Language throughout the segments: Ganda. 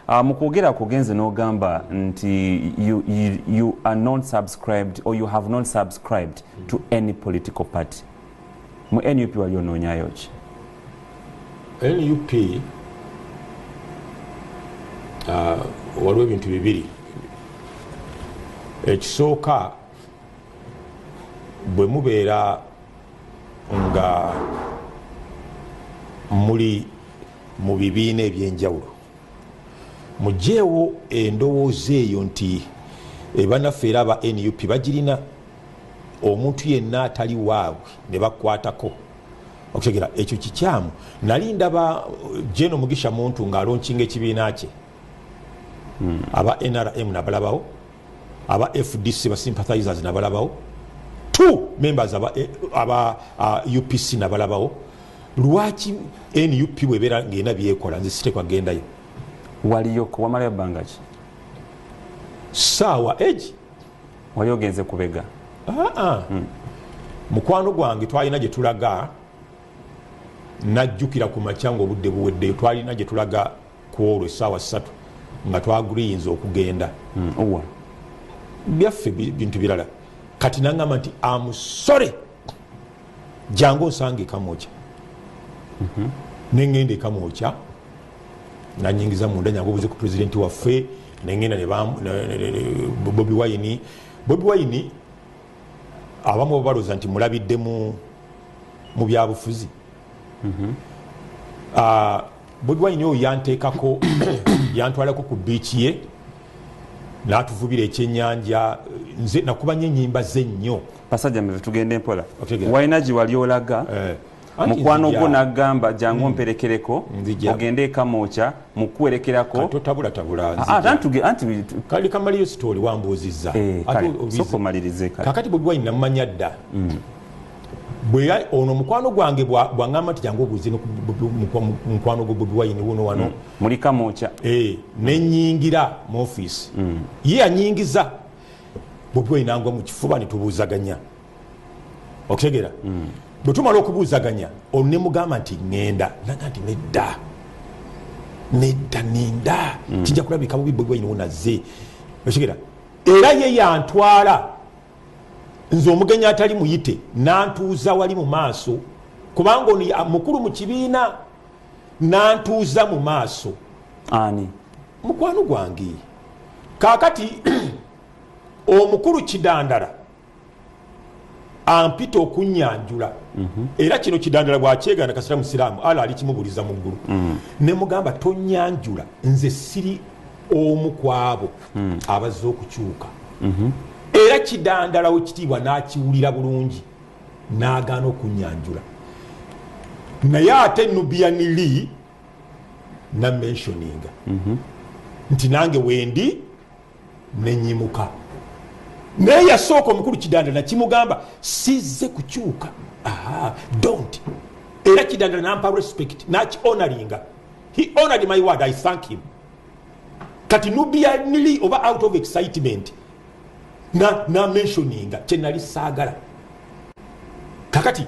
Mukwogera kugenze n'ogamba nti you are not subscribed or you have not subscribed to any political party. Mu NUP wali onoonyayo ki? NUP waliwo ebintu bibiri. Ekisooka bwe mubeera nga muli mu bibiina ebyenjawulo mujeewo endowooza eyo nti bannaffe era aba NUP bagirina omuntu yenna atali waabwe ne bakwatako okutegera ekyo kikyamu. Nali ndaba Jeno Mugisha Muntu ng'alonkinga ekibiina kye aba NRM nabalabawo, aba FDC ba sympathizers nabalabawo, 2 members aba UPC nabalabawo. Lwaki NUP bwebera ngenda byekola nze sitekwa gendayo? Waliyoko wamala ebbanga ki? Sawa eji wali ogenze kubega? Mukwano gwange twalina gye tulaga, najjukira ku macyango obudde buweddeyo, twalina gye tulaga ku olwo essaawa 3 nga twaguliyinza okugenda. Byaffe bintu birala. Kati nangamba nti amusore jangu nsange Kamwokya. Nengenda e Kamwokya nanyingiza munda nyangu obuze ku presidenti waffe, nengenda ne Bobi Wine abamu baloza nti mulabidde mu byabufuzi. Bobi Wine oyo yanteekako yantwalako ku biici ye n'atuvubira ekyennyanja, nze nakubanye ennyimba ze nnyo. Basajja mwe tugende mpola. Wayina gye wali olaga mukwano gwo n'agamba jangu mperekereko ogende e Kamwokya mukuwerekerako totabula kali kamaliyo story wambuuzizza soko malirize kakati Bobi Wine namumanya dda bwe ono mukwano gwange bwangamba nti jangu obuuze mukwano gwo Bobi Wine wuno wano muli Kamwokya nenyingira mu office ye anyingiza Bobi Wine nangwa mu kifuba ne tubuuzaganya okutegera bwe tumala okubuuzaganya ono ne mugamba nti ngenda naga nti nedda kijja kulabika bubi Bobi Wine wonazze okutegera era ye yantwala nze omugenyi atali muyite nantuuza wali mu maaso kubanga ono mukulu mu kibiina nantuuza mu maaso ani mukwano gwange kakati omukulu Kidandala ampita okunyanjula era kino Kidandala bwakyegana kasira musiraamu ala ali kimubuliza mu ggulu ne mugamba tonyanjula nze siri omu kwabo abazze okukyuka era Kidandala wekitiibwa n'akiwulira bulungi n'agaana okunyanjula naye ate Nubian Lee na mentioninga nti nange wendi nenyimuka naye yasooka omukulu Kidandala nakimugamba sizze kukyuka don't era Kidandala nampa respect nakihonoringa he honored my word I thank him kati Nubian Lee oba out of excitement na mentioninga kyenali saagala kakati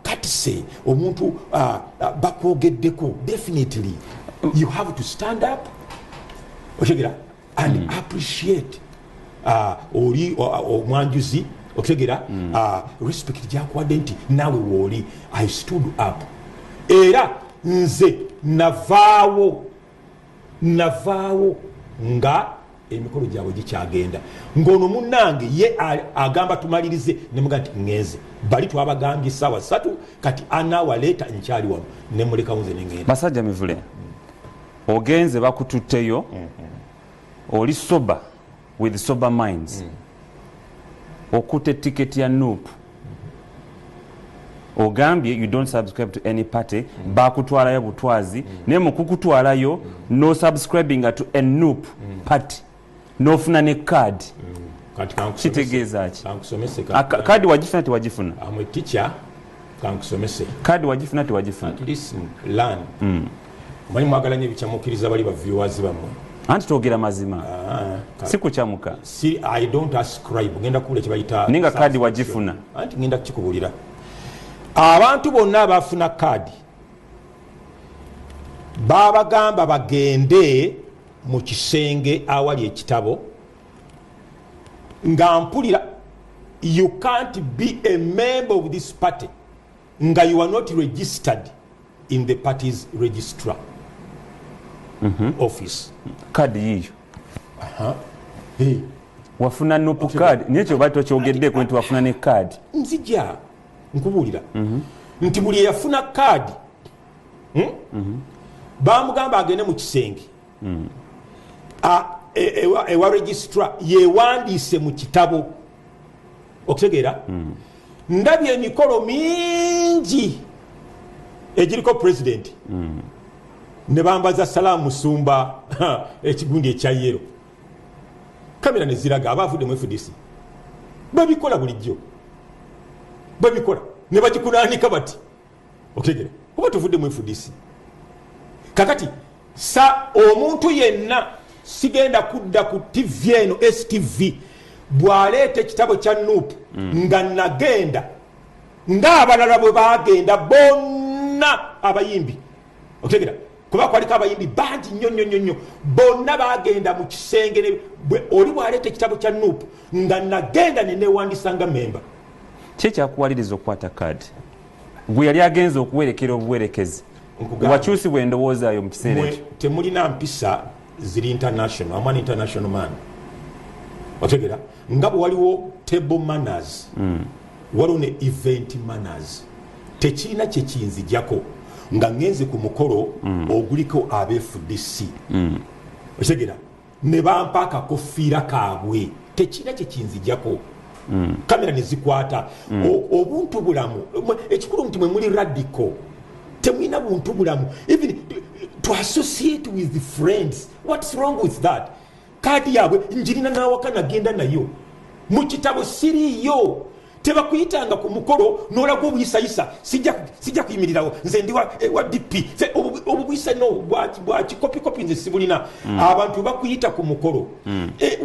kati se omuntu bakwogeddeko definitely you have to stand up otegera and appreciate oli omwanjuzi otegera respect gyakuwadde nti nawe wooli I stood up era nze navaawo nga emikolo gyabwe gikyagenda ng'ono munnange ye agamba tumalirize ne muga nti ngeze bali twabagambye essaawa 3 kati anawa leeta nkyali wano ne mulekawo nze nengenda. Basajja Mivule ogenze bakututteyo oli sober with sober minds okutte tiketi ya NUP ogambye you don't subscribe to any party bakutwalayo butwazi ne mukukutwalayo no subscribing to a NUP party nofuna ne card kitegeeza ki card wagifuna tewagifuna amwe teacher kankusomese card wagifuna tewagifuna listen learn mali mwagalanye ebikyamukiriza bali ba viewers bamwe anti twogera mazima sikukyamuka si I don't ascribe ngenda kubula kibayita ninga card wagifuna anti ngenda kukubulira abantu bonna abafuna card babagamba bagende mu kisenge awali ekitabo nga mpulira you can't be a member of this party nga you are not registered in the party's registrar office. Kadi yiyo wafuna nupu kadi nekyo bato kyogeddeko nti wafuna ne kadi nzija nkubuulira nti buli yafuna kadi bamugamba agende mu kisenge ewa registrar yewandiise mu kitabo okutegeera ndabye emikolo mingi egiriko president ne bambaza Salaamu Musumba ekigundi ekya yero kamera ne ziraga abavudde mu FDC babikola bulijjo babikola ne bagikunanika bati okutegeera kuba tuvudde mu FDC kakati sa omuntu yenna sigenda kudda ku TV eno STV bwaleeta ekitabo kya NUP nga nagenda ng'abalala bwe bagenda bonna abayimbi okutegeera kuba kwaliko abayimbi bangi nnyo bonna bagenda mu kisenge oli bwaleeta ekitabo kya NUP nga nagenda nenewandisa nga memba. Kyekyakuwaliriza okukwata kadi gwe yali agenza okuwerekera obuwerekezi wakyusibwa endowoozaayo mu kiseera ekyo temulina mpisa ziri international. I'm an international man otegera nga bwe waliwo table manners waliwo ne event manners tekirina kyekiyinzijjako nga ngenze ku mukolo oguliko ab'FDC otegera ne bampa akakofiira kaabwe tekirina kyekiyinzijjako kamera nezikwata obuntu bulamu ekikulu nti mwe muli radical temwina buntu bulamu even to associate with the friends. What's wrong with that? Kadi yabwe njirina nawaka nagenda nayo mu kitabo siriyo tebakuyitanga ku mukolo n'olaga obuyisayisa sijja kuyimirirawo nze ndi wa DP obubuyisa no bwaki kopi nze sibulina abantu bakuyita ku mukolo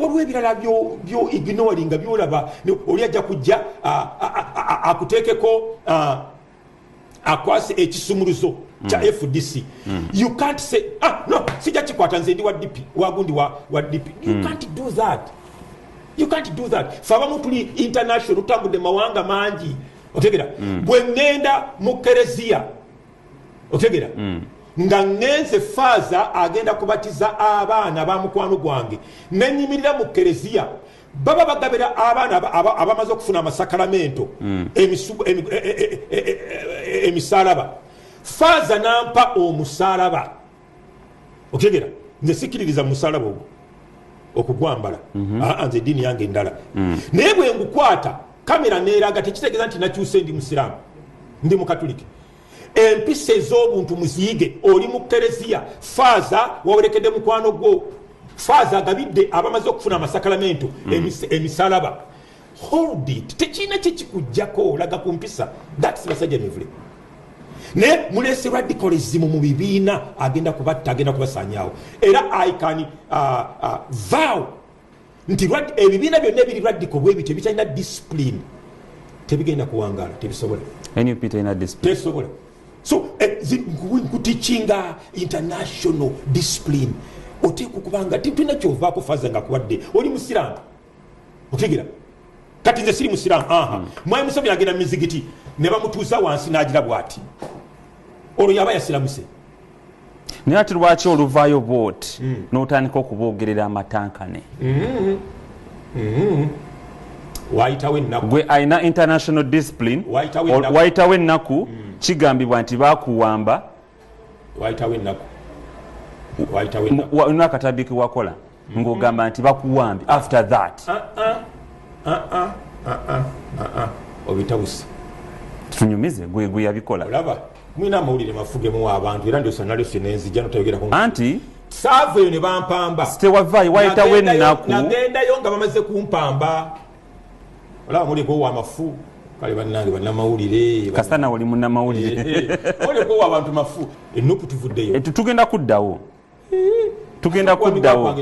waliwo ebirala byo ignoring nga byolaba oli ajja kujja akuteekeko akwase ekisumuluzo kya FDC. You can't say no sijja kikwata nze ndi wa DP wagundi wa DP. You can't do that. You can't do that. Fabamu tuli international utambudde mawanga mangi otegera bwe ngenda mu Kereziya otegera nga ngenze faza agenda kubatiza abaana ba mukwano gwange nenyimirira mu Kereziya baba bagabira abaana abamaze okufuna amasakalamento emisalaba faza nampa omusalaba otegera nze sikiririza musalaba ogwo okugwambala nze eddiini yange endala naye bwe ngukwata kamera neeraga tekitegeeza nti nakyuse ndi musiraamu ndi mukatuliki empisa ez'obuntu muziyige oli mu Kereziya faaza wawerekedde mukwano gwo faaza agabidde abamaze okufuna amasakalamento emisalaba hold it tekirina kyekikujjako olaga ku mpisa that's basajja mivule ne mulese radicalism mu bibiina agenda kubatta agenda kubasanyawo era I can vow nti ebibiina byonna ebiri radical bwebityo ebitalina discipline tebigenda kuwangala tebisobola NUP terina discipline tesobola so nkutichinga international discipline oteeka okubanga tulina kyovaako faza nga kuwadde oli musiraamu otegera kati nze siri musiraamu mwayi musabye agenda mizigiti ne bamutuuza wansi n'agira bw'ati olwo yaba yasiramuse naye ati lwaki oluvaayo booti n'otandika okuboogerera amatankane wayitawo ennaku gwe alina international discipline wayitawo ennaku kigambibwa nti bakuwamba wayitawo ennaku olina akatabiki wakola ng'ogamba nti bakuwambi after that obitabuse tunyumize gwe yabikola olaba mwina amawulire mafugemu w'abantu era ndiosanalyo nenzija notayogerako anti saavayo ne bampamba tewavaayo wayitawo ennaku nagendayo nga bamaze kumpamba olaba muliko wamafu kale bannange bannamawulire kasana oli munnamawulire oleko w'abantu mafu ennupu tuvuddeyo tugenda kuddawo tugenda kuddawo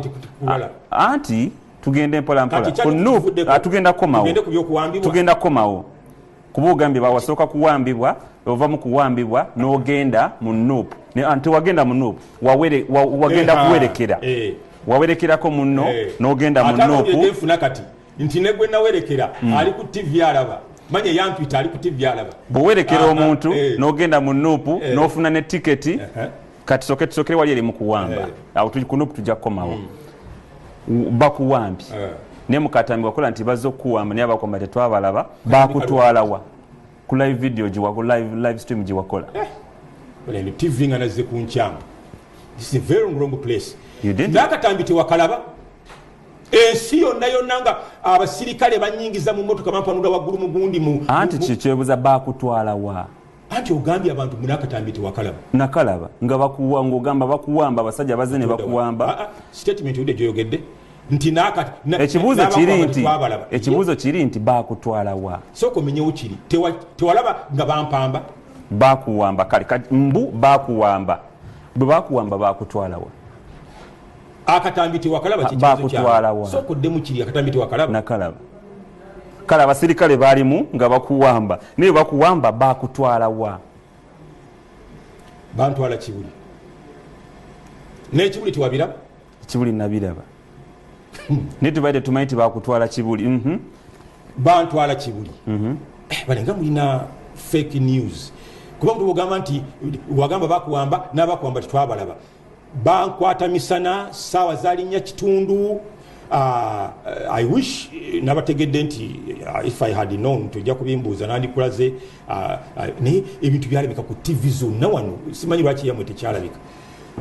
anti tugende mpolampola tugenda kukomawo kuba ogambye bawasooka kuwambibwa ova mu kuwambibwa n'ogenda mu nuupu anti wagenda mu nuupu wagenda kuwerekera wawerekerako munno n'ogenda mu nuupu kati nti negwe nawerekera ali ku TV alaba manye yampita ali ku TV alaba bwewerekera omuntu n'ogenda mu nuupu n'ofuna ne tiketi kati sokere wali eri mu kuwamba awo ku nuupu tujja kukomawo bakuwambye ne mukatambi wakola nti bazze okuwamba naye abakwamba tetwabalaba bakutwalawa ku live video live stream giwakola TV nga nazze ku nkyamba. This is a very wrong place. Nakatambi tewakalaba ensi yonna nga abasirikale banyingiza mu motoka bampanula waggulu mu gundi mu anti kikyebuza bakutwalawa anti ogambye abantu munakatambi tewakalaba nakalaba nga bakuwanga ogamba bakuwamba abasajja bazze ne bakuwamba statement udde gyoyogedde nti ekibuuzo kiri nti bakutwalawa sooka omenyewo kiri tewalaba nga bampamba bakuwamba kale mbu bakuwamba bwe bakuwamba bakutwalawa akatambi tewakalaba bakutwalawa sooka oddemu kiri akatambi tewakalaba nakalaba kale abasirikale baalimu nga bakuwamba naye bakuwamba bakutwalawa bantwala Kibuli n'ekibuli tiwabiraba Kibuli nabiraba naye tubaide tumanyi ti bakutwala Kibuli bantwala Kibuli balenga mulina fake news kuba mtu bogamba nti wagamba bakuwamba n'abakuwamba tetwabalaba bankwata misana sawa zalinnya kitundu I wish nabategedde nti if I had known tujja kubimbuuza nandikulaze naye ebintu byalabika ku TV zonna wano simanyi lwaki yamwe tekyalabika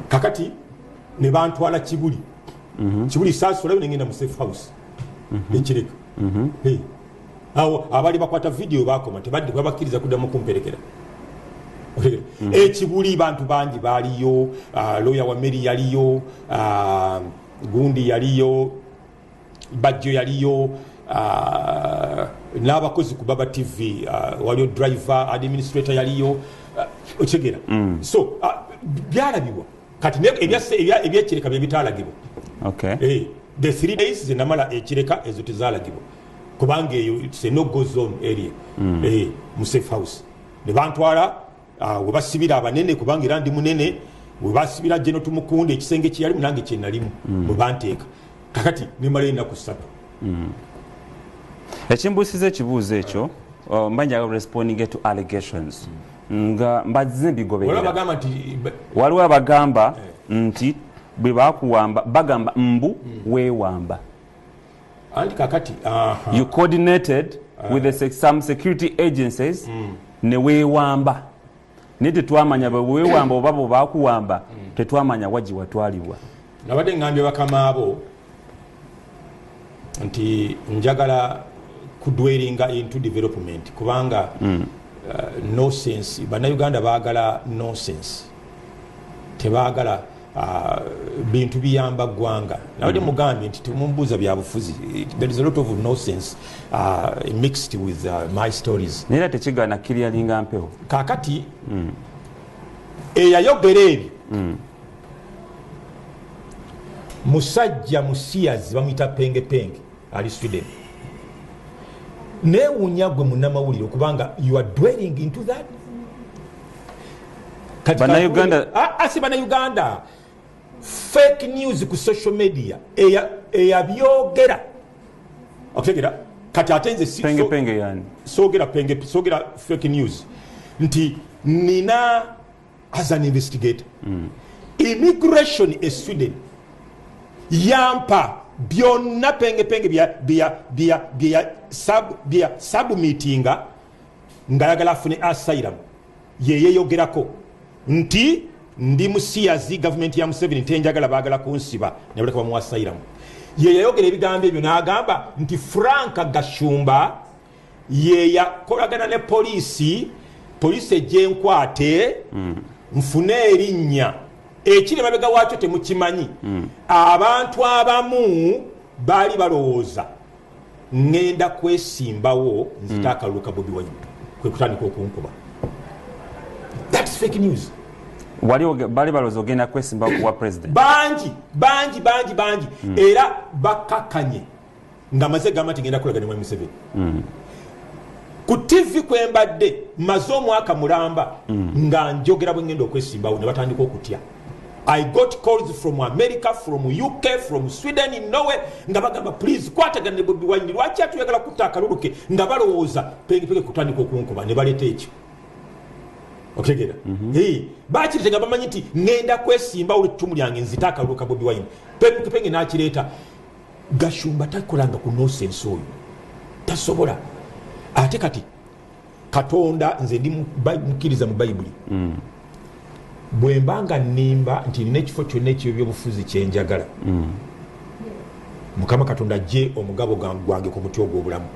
kakati ne bantwala Kibuli Kibuli saasulayo nengenda mu safe house ekireka awo abali bakwata video bakoma tebadde babakkiriza kuddamu kumperekera Kibuli bantu bangi baliyo lawyer wa Mary yaliyo gundi yaliyo Bajjo yaliyo n'abakozi ku Baba TV waliyo driver administrator yaliyo okigera so byalabibwa kati ebyekireka bye bitalagibwa the 3 days zenamala ekireka ezo tezalagibwa kubanga eyo it's a no-go zone area mu safe house ne bantwala we basibira abanene kubanga era ndi munene we basibira Jeno Tumukunde ekisenge kiyali munange kye nalimu bwe banteeka kakati nemala ennaku 3 ekimbuusiza ekibuuzo ekyo mbanja responding to allegations nga mbazze mbigoberera waliwo abagamba nti bwe bakuwamba bagamba mbu weewamba anti kakati you coordinated with some security agencies ne weewamba naye tetwamanya bwe weewamba oba bwe bakuwamba tetwamanya wagi watwalibwa nabadde ngambye bakama abo nti njagala kudweringa into development kubanga nonsense bannayuganda baagala nonsense tebaagala bintu biyamba ggwanga nabadde mugambye nti temumbuuza byabufuzi there is a lot of nonsense mixed with my stories naye tekigana kiryalinga mpewo kakati eyayogera ebyo musajja musiyazi bamuyita pengepenge ali Sweden neewuunya gwe munnamawulire okubanga you are dwelling into that si bannayuganda fake news ku social media eyabyogera okutegera kati ate nze pengepenge yani sogera fake news nti nina as an investigator immigration e Sweden yampa byonna pengepenge bya submittinga ngayagala afune asylum yeyeyogerako nti ndi musiyazi government ya Museveni tenjagala baagala kunsiba nebuleka bamu asylum yeyayogera ebigambo ebyo n'agamba nti Frank Gashumba yeyakolagana ne polisi ejjenkwate nfune erinnya ekiri mabega waakyo temukimanyi abantu abamu baali balowooza ngenda kwesimbawo nzita akaluka Bobi Wine kwe kutandika okunkuba that's fake news bali balowooza ogenda kwesimbawo kuwa president bangi era bakakanye nga maze gamba nti ngenda kulagana ne Museveni ku TV kwembadde maze omwaka mulamba nga njogera bwe ngenda okwesimbawo ne batandika okutya. I got calls from America, from UK, from Sweden, in Norway nga bagamba please kwatagana ne Bobi Wine lwaki atuyagala kutta akaluluke nga balowooza penge kutandika okunkuba ne baleeta ekyo. Okegera bakiritenga bamanyi nti ngenda kwesimba olwettumu lyange nzita akaluluka Bobi Wine penge nakireeta. Gashumba takolanga ku nonsense oyo tasobola. Ate kati Katonda nze ndi mukkiriza mu Bayibuli bwe mbanga nnimba nti nina ekifo kyonna eky'ebyobufuzi kyenjagala Mukama Katonda ajje omugabo gwange ku muti ogw'obulamu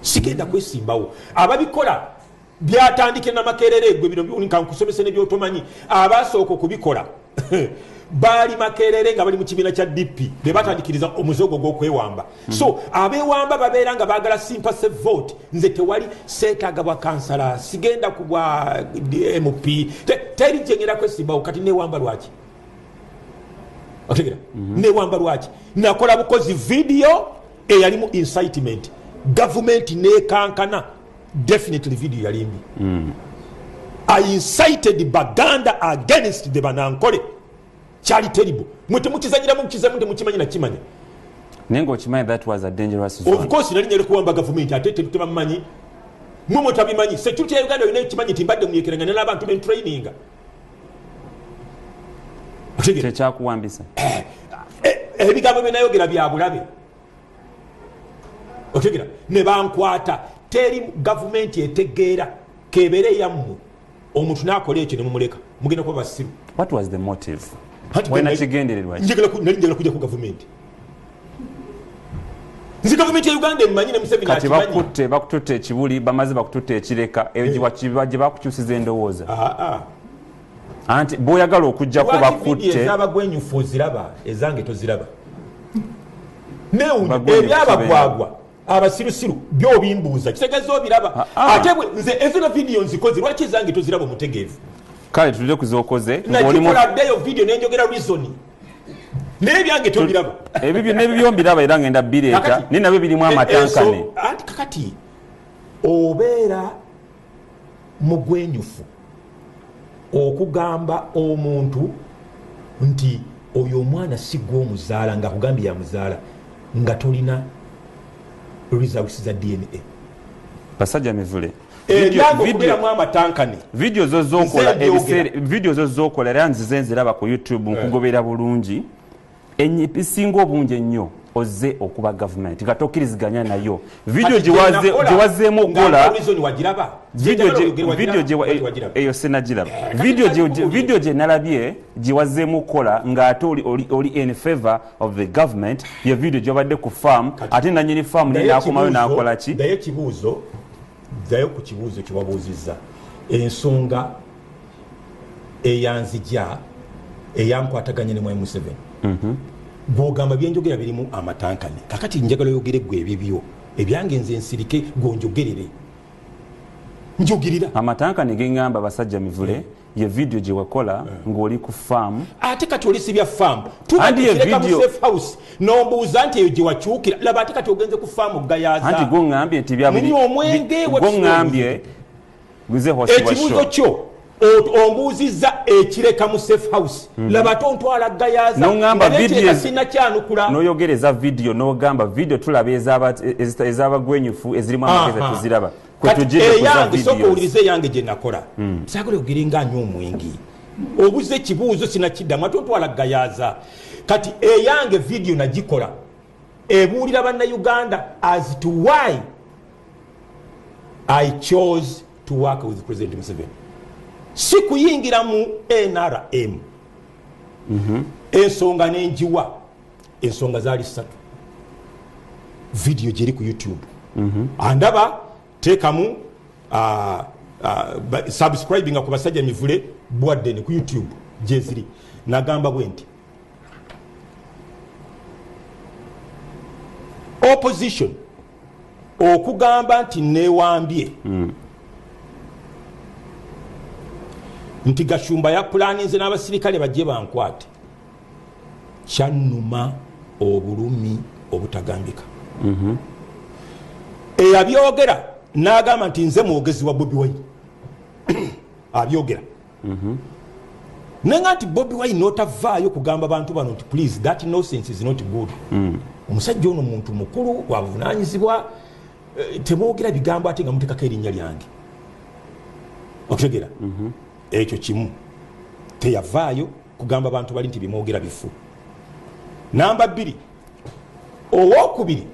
sigenda kwesimbawo. Ababikola byatandike n'amakerere gwe bino nkankusomese ne byotomanyi abasooka okubikola baali makerere nga bali mu kibiina kya DP be batandikiriza omuzogo gw'okwewamba. So abewamba babeera nga baagala sympathy vote. Nze tewali seetaaga bwa kansala sigenda ku bwa MP teri gyengera kwesimbawo kati newamba lwaki otegera newamba lwaki nakola bukozi video eyalimu incitement government nekankana definitely video yalimbi I incited Baganda against the Banankole. Charlie terrible. Mwete mukizanyira mukizamu nte mukimanyi na kimanya. Nengo chimanyi that was a dangerous zone. Of course nali nyere kuwamba government atete tutema manyi. Mumo tabimanyi security ya Uganda yone kimanyi timbadde muyekeranga n'abantu ben training. Techa kuwambisa. Ebigambo byenayogera bya bulabe. Otegera ne bankwata teri government etegeera kebere yammu omuntu nakola ekyo ne mumuleka mugenda kuba basiru. What was the motive? Wena kigendererwa njagala kujja ku government. Nzi government ya Uganda emanyi ne Museveni kati bakututte ekibuli bamaze bakututte ekireka ebijibaje bakukyusiza endowooza. Anti boyagala okujja ko bakutte ezabagwenyufu oziraba ezange toziraba neundi ebyabagwagwa abasirusiru byo bimbuuza kitegeeza obiraba ate bwe nze ezino video nzikoze lwaki ezange toziraba omutegeevu kale tulire kuzokoze ng'olimukoladdeyo video nenjogera reason naye byange tobiraba ebibyo nebibyombiraba era ngenda bireeta ni nabyo birimu amatankane. Anti kakati obeera mugwenyufu okugamba omuntu nti oyo omwana si gw'omuzaala nga kugambye yamuzaala nga tolina results za DNA. Basajja Mivule video zozokola era nzize nziraba ku YouTube nkugobera bulungi esinga obungi ennyo ozze okuba government nga tokkiriziganya nayo video giwazeemu okukola eyo senagiraba video gye nalabye giwazeemu okukola ng'ate oli in favor of the government ye video gyobadde ku farm ate nanyini farm nenaakomayo n'akola ki naye kibuuzo ddayo ku kibuuzo kyewabuuzizza ensonga eyanzija eyamkwataganya ne mwai Museveni bw'ogamba byenjogera birimu amatankane kakati njagala oyogere gwe ebibyo ebyange nze nsirike gonjogerere njogirira amatankane gengamba basajja Mivule ye video gye wakola ng'oli ku farm ate kati olisibya farm tubadde mu safe house n'ombuuza nti eyo gye wakyukira laba ate kati ogenze ku farm gayaza anti gongambye nti byabuli omwenge gongambye guze hosi washo ekibuuzo kyo ombuuzizza ekireka mu safe house laba tontwala gayaza n'ongamba video sinakyanukula n'oyogereza video n'ogamba video tulaba ez'abagwenyufu ezirimu amagezi tuziraba eyange soka owuliriza eyange gye nakola saagala ogere nga anyo omwenge obuze ekibuuzo sinakiddamu ate ontwala gayaza kati eyange video nagikola ebuulira bannayuganda as to why I chose to work with President Museveni. Si kuyingira mu NRM ensonga n'enjiwa ensonga zaali 3 video gyeri ku YouTube andaba teekamu subscribing ku basajja Mivule Bwadden ku YouTube gyeziri nagamba bwe nti opposition okugamba nti newambye nti Gashumba ya planinze n'abasirikale bajje bankwate kyannuma obulumi obutagambika eyabyogera n'agamba nti nze mwogezi wa Bobi Wine abyogera nenga nti Bobi Wine n'otavaayo kugamba abantu bano nti please that nonsense is not good. Omusajja ono muntu mukulu wabuvunaanyizibwa temwogera bigambo ate nga mutekako erinnya lyange okutegera ekyo kimu teyavaayo kugamba abantu bali nti bimwogera bifu. Namba 2 owokubiri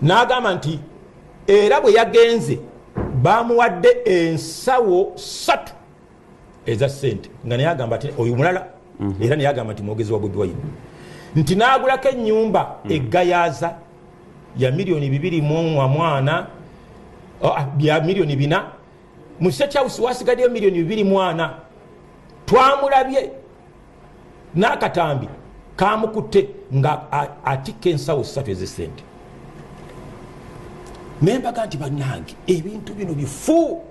n'agamba nti era bwe yagenze bamuwadde ensawo 3 eza sente nga naye agamba ati oyo mulala era naye agamba nti mwogezi wa Bobi Wine nti n'agulako ennyumba egayaza ya $2.4 ya $4 mu State House wasigaddeyo $2.4 twamulabye n'akatambi kamukutte nga atika ensawo 3 ez'essente. Nembaga nti bannange ebintu bino bifu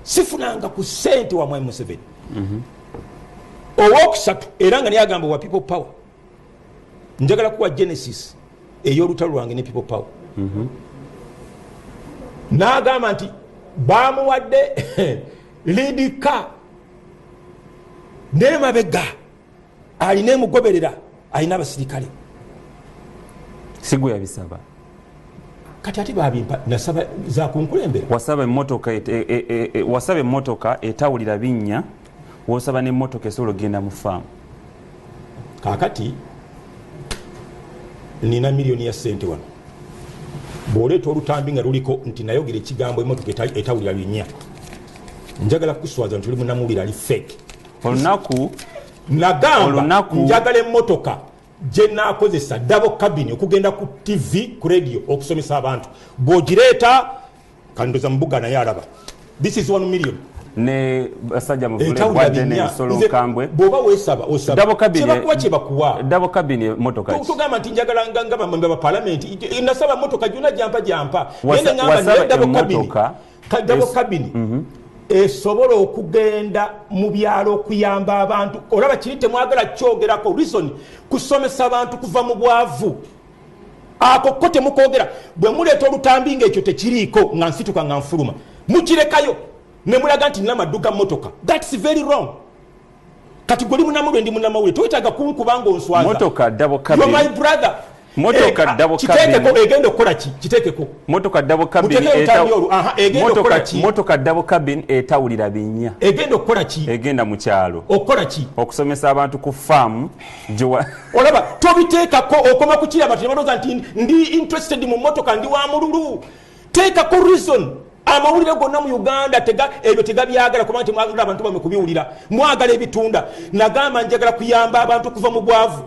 sifunanga ku ssente wa Mwami Museveni. Owokusatu era nga niyagamba wa People Power njagala kuwa Genesis ey'olutalo lwange ne People Power n'agamba nti bamuwadde lidika n'emabega alina emugoberera alina abasirikale. Sigwe yabisaba kati ati babimpa nasaba za kunkulembera wasaba emmotoka etawulira binnya wosaba n'emmotoka esobola okgenda mu faamu. Kakati nina miliyoni ya sente wano bw'oleeta olutambi nga luliko nti nayogera ekigambo emmotoka etawulira binnya njagala kukuswaza nti oli munamuwulira ali fake. Olunaku nagamba njagala emmotoka gye naakozesa double cabin okugenda ku TV ku radio okusomesa abantu bw'ogireeta kandoza mubuga naye alaba this is 1 million ne basajja muvule wadde n'ebisolo nkambwe bw'oba weesaba osaba kyebakuwa kyebakuwa double cabin motoka tugamba nti njagala nga bamembe ba palamenti nasaba motoka gyona jampa yene ngamba double cabin esobola okugenda mu byalo okuyamba abantu. Olaba kiri temwagala kyogerako reason kusomesa abantu kuva mu bwavu ako ko temukogera bwe muleeta olutambi ng'ekyo tekiriiko nga nsituka nga nfuluma mukirekayo ne mulaga nti nina madduka motoka. That's very wrong. Kati gwe munamulwe ndi munamawule toyetaga kunkubanga onswaza motoka double cabin. You're my brother. Motoka double cabin kitekeko egenda okukola ki kitekeko motoka double cabin motoka double cabin etawulira binnya egenda okukola ki egenda mu kyalo okukola ki okusomesa abantu ku farm jowa olaba tobiteekako okoma ku kiraba tebalooza nti ndi interested mu motoka ndi wa mululu teekako reason. Amawulire gonna mu Uganda ebyo tegabyagala kuba nti mwagala abantu bamwe kubiwulira mwagala ebitunda. Nagamba njagala kuyamba abantu kuva mu bwavu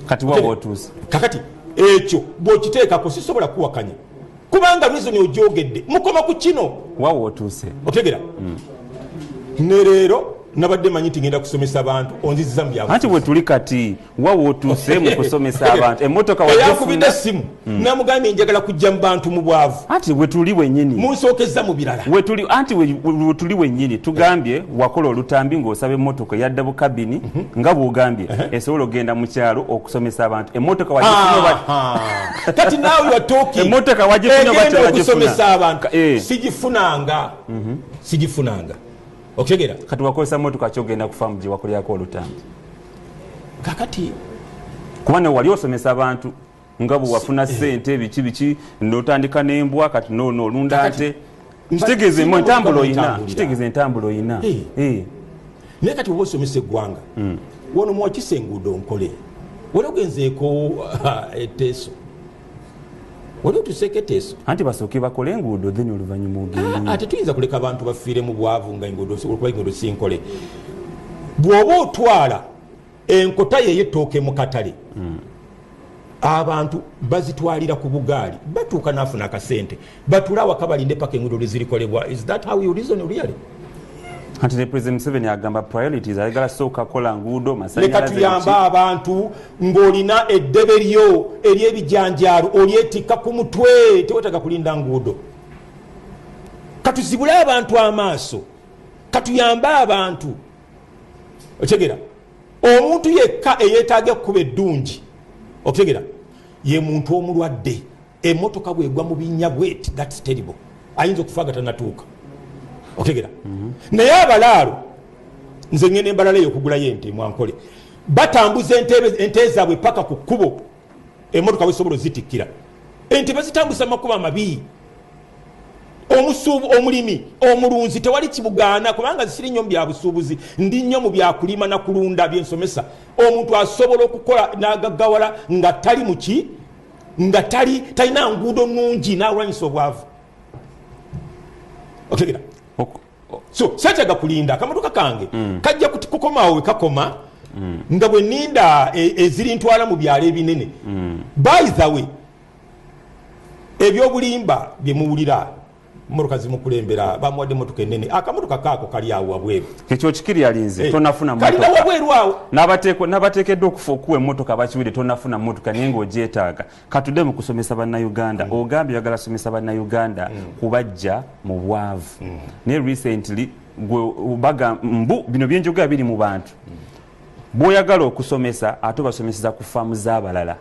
kati wabo otuuse kakati ekyo bw'okiteekako sisobola kuwakanya kubanga reason ogyogedde mukoma ku kino wawo otuuse otegera ne leero nabadde manyi nti ngenda kusomesa abantu onziziza mu byabufuzi anti bwe tuli kati wawo otuuse mu kusomesa abantu emmotoka yakubidde essimu namugambye njagala kujja mu bantu mu bwavu anti bwe tuli wennyini munsookeza mu birala anti bwe tuli wennyini tugambye wakola olutambi ng'osaba emmotoka ya double cabin nga bw'ogambye esobola okgenda mu kyalo okusomesa abantu emmotoka wagifunye kati naawe watooki emmotoka wagifunye egenda okusomesa abantu sigifunanga okutegera kati wakozesa motoka kyogenda kufamu gye wakolyako olutambi kakati kubanga wali osomesa abantu nga bwe wafuna ssente biki n'otandika n'embwa kati olunda nte kitegeeza entambula oyina naye kati oba osomesa eggwanga wano mwakisa enguudo nkole wali ogenzeeko eteeso wali otuseeko eteeso anti basooke bakole enguudo then oluvannyuma ogende ate tuyinza kuleka abantu bafiire mu bwavu nga olwokuba enguudo sinkole. Bw'oba otwala enkota yey'ettooke mu katale abantu bazitwalira ku bugaali batuuka n'afuna akasente batula awaka balinde paka enguudo lezirikolebwa. Is that how you reason really? Anti the President Museveni agamba priorities ayagala sooka kola nguudo masanyalaze leka tuyamba abantu ng'olina eddebe lyo ery'ebijanjaalo olyetikka ku mutwe tewetaaga kulinda nguudo. Katuzibule abantu amaaso katuyambe abantu otegera omuntu yekka eyeetaaga kuba eddungi otegera ye muntu omulwadde emotoka bwegwa mu binnya bweti, that's terrible. Ayinza okufaga tanatuuka. Otegera. Naye abalaalo nze ngene embalala eyo okugulayo ente mwankole. Batambuza ente zaabwe paka ku kkubo. Emotoka bwesobola zitikkira. Ente bazitambuza makuba amabi. Omusuubu omulimi omulunzi tewali kibugaana kubanga zisiri nnyo mu bya busuubuzi ndi nnyo mu bya kulima na kulunda byensomesa. Omuntu asobola okukola n'agaggawala nga tali muki nga talina nguudo nnungi n'alwanyisa obwavu. Otegera. So sajjaga kulinda akamotoka kange kajja kukomawo we kakoma nga bwe ninda eziri ntwala mu byalo ebinene. By the way, ebyobulimba bye muwulira motoka zimukulembera bamuwadde motoka enene akamotoka kaako kali awo wabweru ekyo kikiri alinze tonafuna motoka kali wabweru awo n'abateekeddwa okufa okuwa emmotoka bakiwulire tonafuna motoka naye ng'ogyetaaga katudde mu kusomesa bannayuganda ogambye oyagala somesa bannayuganda kubajja mu bwavu naye recently bino byenjogera biri mu bantu bw'oyagala okusomesa ate basomeseza ku faamu z'abalala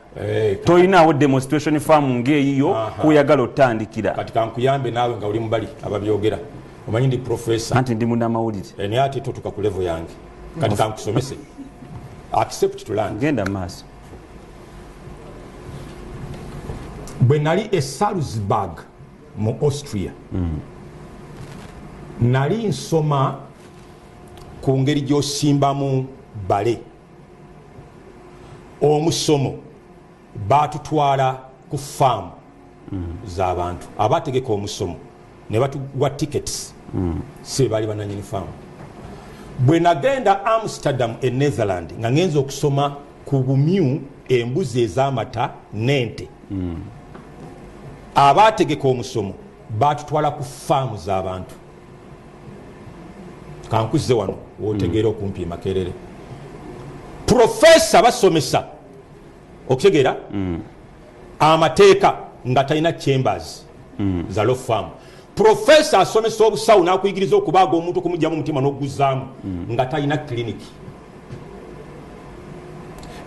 tolinaawo demonstration faamu ng'eyiyo kuyagala otandikira kati kankuyambe naawe nga oli mubali ababyogera omanyi ndi profesa anti ndi munnamawulire naye ate totuka ku level yange kati kankusomese accept to learn. Genda maaso. Bwe nali e Salzburg mu Austria nali nsoma ku ngeri gy'osimbamu bale omusomo batutwala ku faamu z'abantu abategeka omusomo ne batuwa tickets si bali bananyini faamu. Bwe nagenda Amsterdam e Netherland nga ngenza okusoma ku bumyu embuzi ez'amata n'ente abategeka omusomo batutwala ku faamu z'abantu. Kankuze wano wotegeera okumpi Makerere. Profesa basomesa okutegeera amateeka nga talina chambers za law firm. Profesa asomesa obusawo n'akuyigiriza okubaaga omuntu okumugyamu omutima n'oguzzaamu nga talina clinic.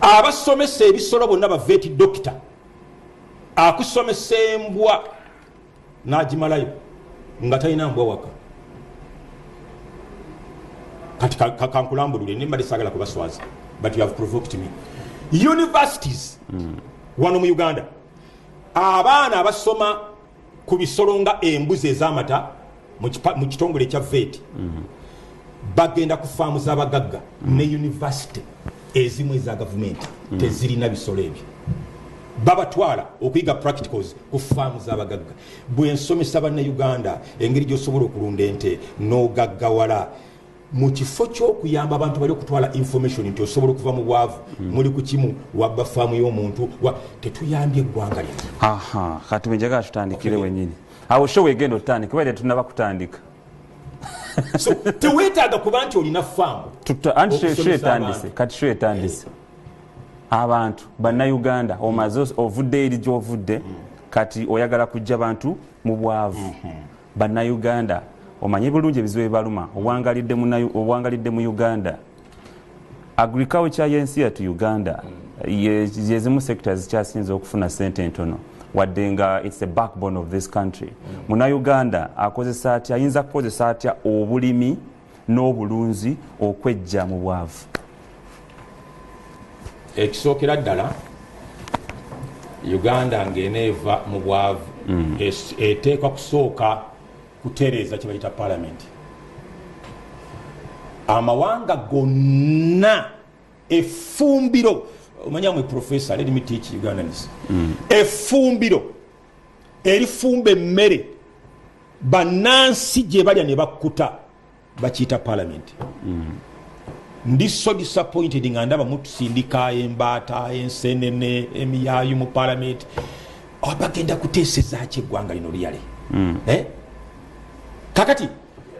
Abasomesa ebisolo bonna ba vet doctor akusomesa embwa n'agimalayo nga talina mbwa waka. Kati kankulambulule nimbadde saagala kubaswaza. But you have provoked me. Universities wano mu Uganda abaana abasoma ku bisolo nga embuzi ez'amata mu kitongole kya vet bagenda ku faamu z'abagagga ne university ezimu eza gavumenti tezirina bisolo ebyo babatwala okuyiga practicals ku faamu z'abagagga. Bwe nsomesa bannayuganda engeri gy'osobola okulunda ente n'ogaggawala mu kifo ky'okuyamba abantu bali okutwala information nti osobola okuva mu bwavu muli ku kimu wabba faamu y'omuntu tetuyambye eggwanga lye. Kati wenjaga tutandikire wenyini awo sho wegenda otandika kubera tunaba kutandika so teweetaaga kuba nti olina faamu kati sho etandise abantu bannayuganda omaze ovudde eri gy'ovudde kati oyagala kujja bantu mu bwavu bannayuganda omanyi bulungi ebizibu ebibaluma owangalidde mu Uganda. Agriculture y'ensi yatu Uganda yezimu sectors zikyasinza okufuna sente entono wadde nga it's the backbone of this country. Munnayuganda akozesa atya ayinza kukozesa atya obulimi n'obulunzi okwejja mu bwavu? Ekisookera ddala Uganda ng'eneeva mu bwavu eteekwa kusooka kutereeza kye bayita parliament. Amawanga gonna efumbiro omanyamu professor let me teach Ugandans efumbiro erifumba emmere bannansi gye balya ne bakkuta bakiyita parliament. Ndi so disappointed nga ndaba mutusindika embaata ensenene emiyaayu mu parliament bagenda kuteeseza ki eggwanga lino lyale kakati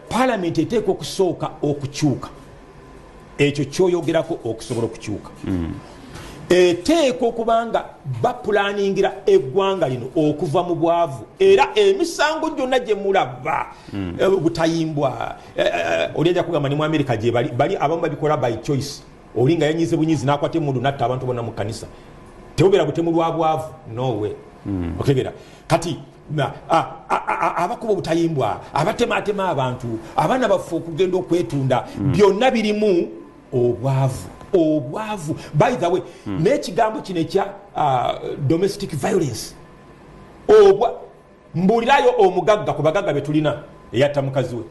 parliament eteekwa okusooka okukyuka ekyo kyoyogerako okusobola okukyuka eteekwa okubanga bapulaningira eggwanga lino okuva mu bwavu era emisango gyonna gye mulaba butayimbwa olyajja kugamba ne mu America gye bali abamu babikola by choice oli nga yanyize bunyizi n'akwata emundu natta abantu bonna mu kanisa tewobeera butemu lwa bwavu nowe okegera kati abakuba obutayimbwa abatematema abantu abaana baffe okugenda okwetunda byonna birimu obwavu by the way n'ekigambo kino ekya domestic violence mbuulirayo omugagga ku bagagga betulina eyatta mukazi we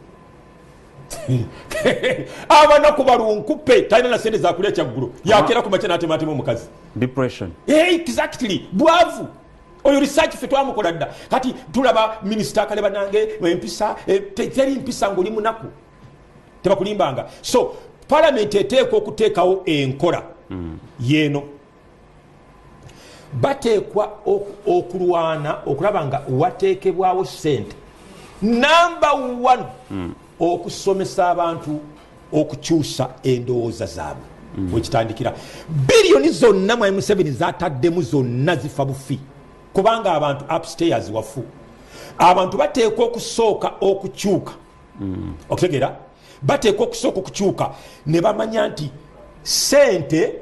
abanaku balunkupe talina na sente zakulya kyaggulu yakera ku makya n'atematema omukazi depression exactly bwavu oyo research fe twamukola dda kati tulaba minisita Kaleba nange empisa teri mpisa ng'oli munaku tebakulimbanga so parliament eteekwa okuteekawo enkola yeeno bateekwa okulwana okulaba nga wateekebwawo sente number 1 okusomesa abantu okukyusa endowooza zaabwe wekitandikira biliyoni zonna mu M7 zataddemu zonna zifa bufi kubanga abantu upstairs wafu abantu bateekwa okusooka okukyuka okutegera bateekwa okusooka okukyuka ne bamanya nti sente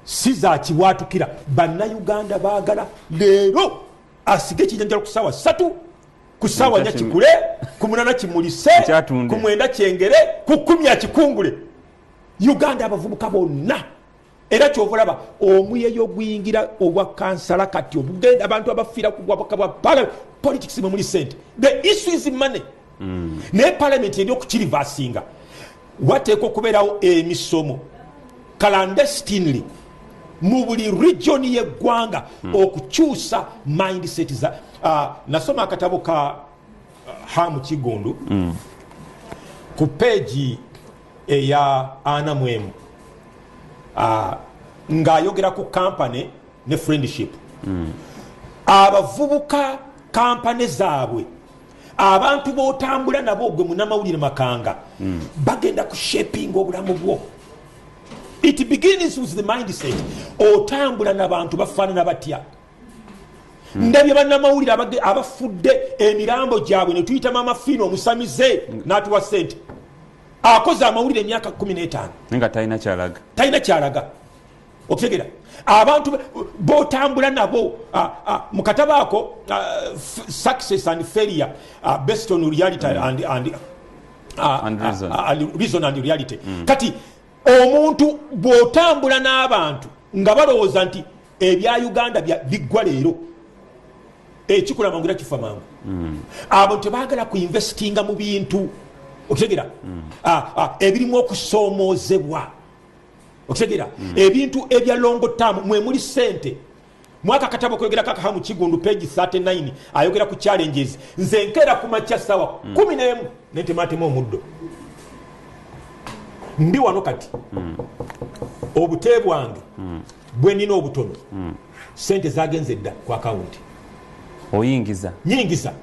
si za kiwatukira bannayuganda baagala leero asige ekijanjalo ku ssaawa 3 ku ssaawa 4 kikule ku 8 kimulise ku 9 kyengere ku 10 kikungule Uganda abavubuka bonna era kyovolaba omuyeyo gwingira obwa kansala kati obugenda abantu abafiira ku bwabaka bwa politics mwe muli sente the issue is money ne parliament eri okukirivasinga wateekwa okubeerawo emisomo clandestinely mu buli region y'eggwanga okukyusa mindset za nasoma akatabo ka Hamu Kigundu ku page eya Ana Mwemu ng'ayogera ku company ne friendship abavubuka company zaabwe abantu b'otambula nabo gwe munamawulire makanga bagenda ku shaping obulamu bwo. It begins with the mindset. Otambula n'abantu bafaanana batya. Ndabye bannamawulire abafudde emirambo gyabwe ne tuyita mama fino omusamize n'atuwa sente akoze amawulire emyaka 15 nga talina kyalaga okutegera abantu botambula nabo mu katabo ako success and failure based on reality and reason and reality kati omuntu bwotambula n'abantu nga balowooza nti ebya Uganda biggwa leero ekikula mangu era kifa mangu abo tebaagala kuinvestinga mu bintu okutegera ebirimu okusoomoozebwa okutegera ebintu ebya longo term mwe muli sente mwaka katabo kwegera kaka Hamu Kigundu page 39 ayogera ku challenges nze nkera ku makya sawa 11 nentematema omuddo ndi wano kati obute bwange bwe nina obutono sente zagenze dda ku account oyingiza nyingiza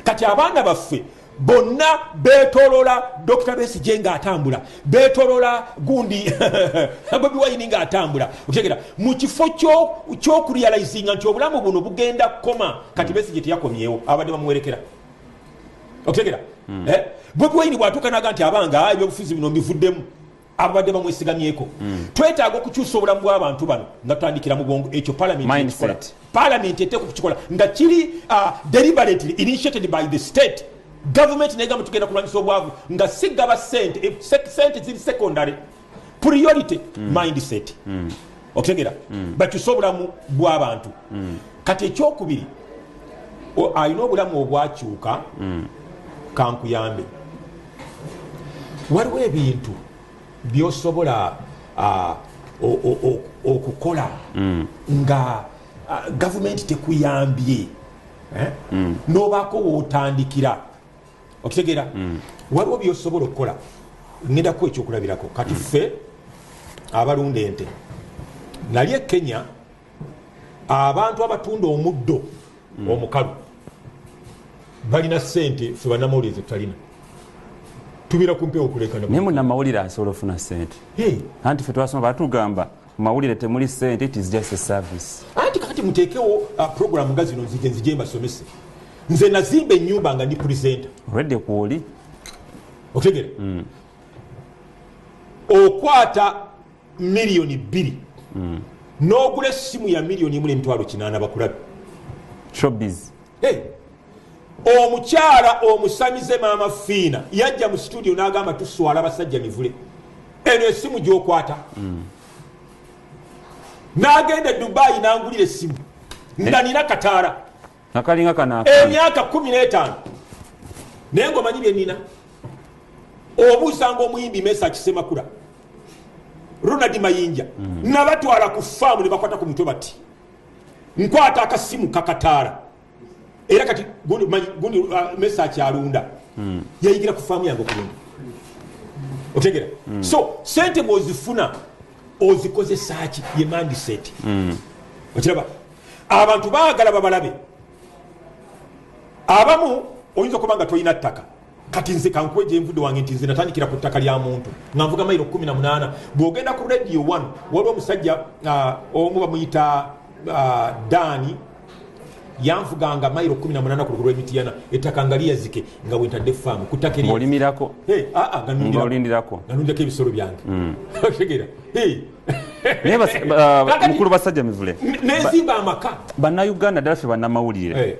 kati abaana baffe bonna betolola Dr. Besigye nga atambula betolola gundi Bobi Wine nga atambula okutegera mu kifo ky'okurealizinga nti obulamu buno bugenda koma kati Besigye teyakomyewo abadde bamuwerekera okutegera Bobi Wine bwatuukanaga nti abanga ebyobufuzi bino mbivuddemu abadde bamwesigamyeko twetaaga okukyusa obulamu bw'abantu bano nga tutandikira mu bwongo ekyo parliament eteeka okukikola nga kiri deliberately initiated by the state government negamba tugenda kulwanyisa obwavu nga sigaba sente ziri secondary priority mindset okutegera bakyusa obulamu bw'abantu kati ekyokubiri alina obulamu obwakyuka kankuyambe waliwo ebintu byosobola okukola nga government tekuyambye nobaako wootandikira okutegera waliwo byosobola okukola ngedako ekyokulabirako kati ffe abalunda ente nali Kenya abantu abatunda omuddo omukalu balina sente ffe bannamawulire tutalina tubira kumpewo kulekana naye munnamawulire asobola ofuna sente anti ffe twasoma batugamba mawulire temuli sente, it is just a service. Anti kati mutekewo program nga zino nzije mbasomese nze nazimba ennyumba nga ndi presenter already kuoli otegere okwata milioni 2 n'ogula essimu ya milioni 1.8 bakulabe showbiz. Omukyala omusamize maama Fiina yajja mu studio n'agamba tuswala abasajja mivule eno essimu gy'okwata n'agenda Dubai n'angulira essimu nga nina kataala nakalinga kana emyaka 15 naye ng'omanyi bye nina obuusanga omuyimbi Mesa Kisemakula Ronald Mayinja nabatwala ku faamu ne bakwata ku mutwe bati nkwata akasimu kakataala era kati gundi Mesa kyalunda yayigira ku faamu yange okulunda otegera so sente bw'ozifuna ozikozesa ki ye mindset okiraba abantu baagala babalabe abamu oyinza okuba nga tolina ttaka kati nze kankuwe gye nvudde wange nti nze natandikira ku ttaka lya muntu nga nvuga mayiro 18 bw'ogenda ku radio 1 waliwo omusajja omu bamuyita Dani yanvuganga mayiro 18 ku lugo lw'Emityana ettaka nga liyazike nga bwentadde faamu ku ttaka olimirako ngaolindirako ebisolo byange otegera mukulu basajja mivule nezimba amaka bannayuganda ddala ffe bannamawulire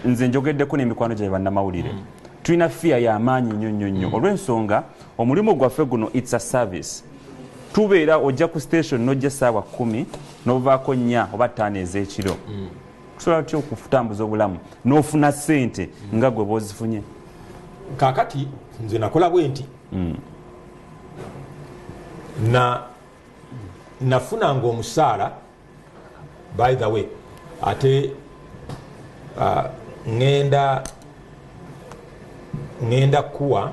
nze njogeddeko n'emikwano gyabe bannamawulire tulina fiya y'amaanyi nnyo olw'ensonga omulimu gwaffe guno it's a service tubeera ojja ku station n'ojja essaawa 10 n'ovaako 4 oba 5 ez'ekiro kusobola tutya okutambuza obulamu n'ofuna ssente nga gwe bw'ozifunye kaakati nze nakola bwe nti nafunanga omusaala by the way ate ngenda kuwa